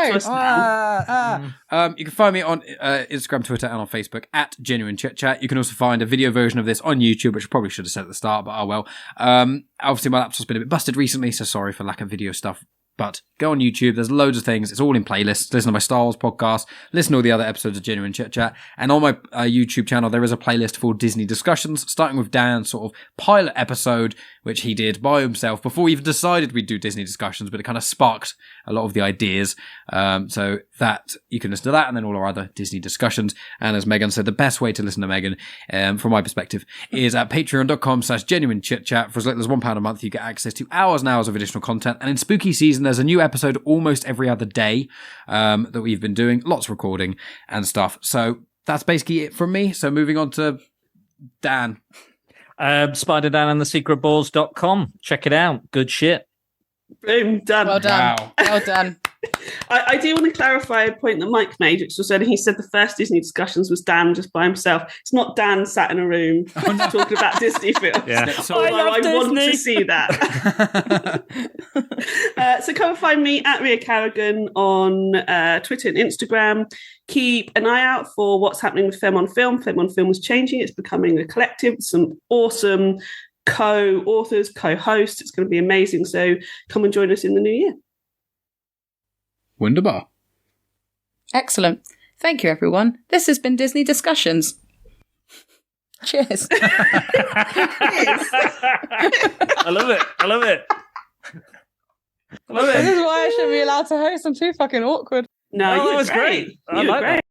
You can find me on Instagram, Twitter, and on Facebook at Genuine Chit Chat. You can also find a video version of this on YouTube, which I probably should have said at the start, but oh well. Obviously, my laptop's been a bit busted recently, so sorry for lack of video stuff. But go on YouTube, there's loads of things. It's all in playlists. Listen to my Star Wars podcast, listen to all the other episodes of Genuine Chit Chat. And on my YouTube channel, there is a playlist for Disney discussions, starting with Dan's sort of pilot episode, which he did by himself before we even decided we'd do Disney discussions, but it kind of sparked a lot of the ideas. So that you can listen to that and then all our other Disney discussions. And as Megan said, the best way to listen to Megan, from my perspective, is at patreon.com/genuine chit-chat. For as little as £1 a month, you get access to hours and hours of additional content. And in spooky season, there's a new episode almost every other day that we've been doing, lots of recording and stuff. So that's basically it from me. So moving on to Dan. Spider-Dan and the secretballs.com. Check it out. Good shit. Boom, done. Well done. Wow. Well done. I do want to clarify a point that Mike made, which was when he said the first Disney discussions was Dan just by himself. It's not Dan sat in a room talking about Disney films. Yeah. So I want to see that. So come and find me at Ria Carrogan on Twitter and Instagram. Keep an eye out for what's happening with Femme on Film. Femme on Film is changing. It's becoming a collective. Some awesome co-authors, co-hosts. It's going to be amazing. So come and join us in the new year. Wunderbar. Excellent. Thank you, everyone. This has been Disney Discussions. Cheers. I love it. I love it. I love This it. is why I shouldn't be allowed to host. I'm too fucking awkward. No, Oh, you that were was great. great. I You were like that. great.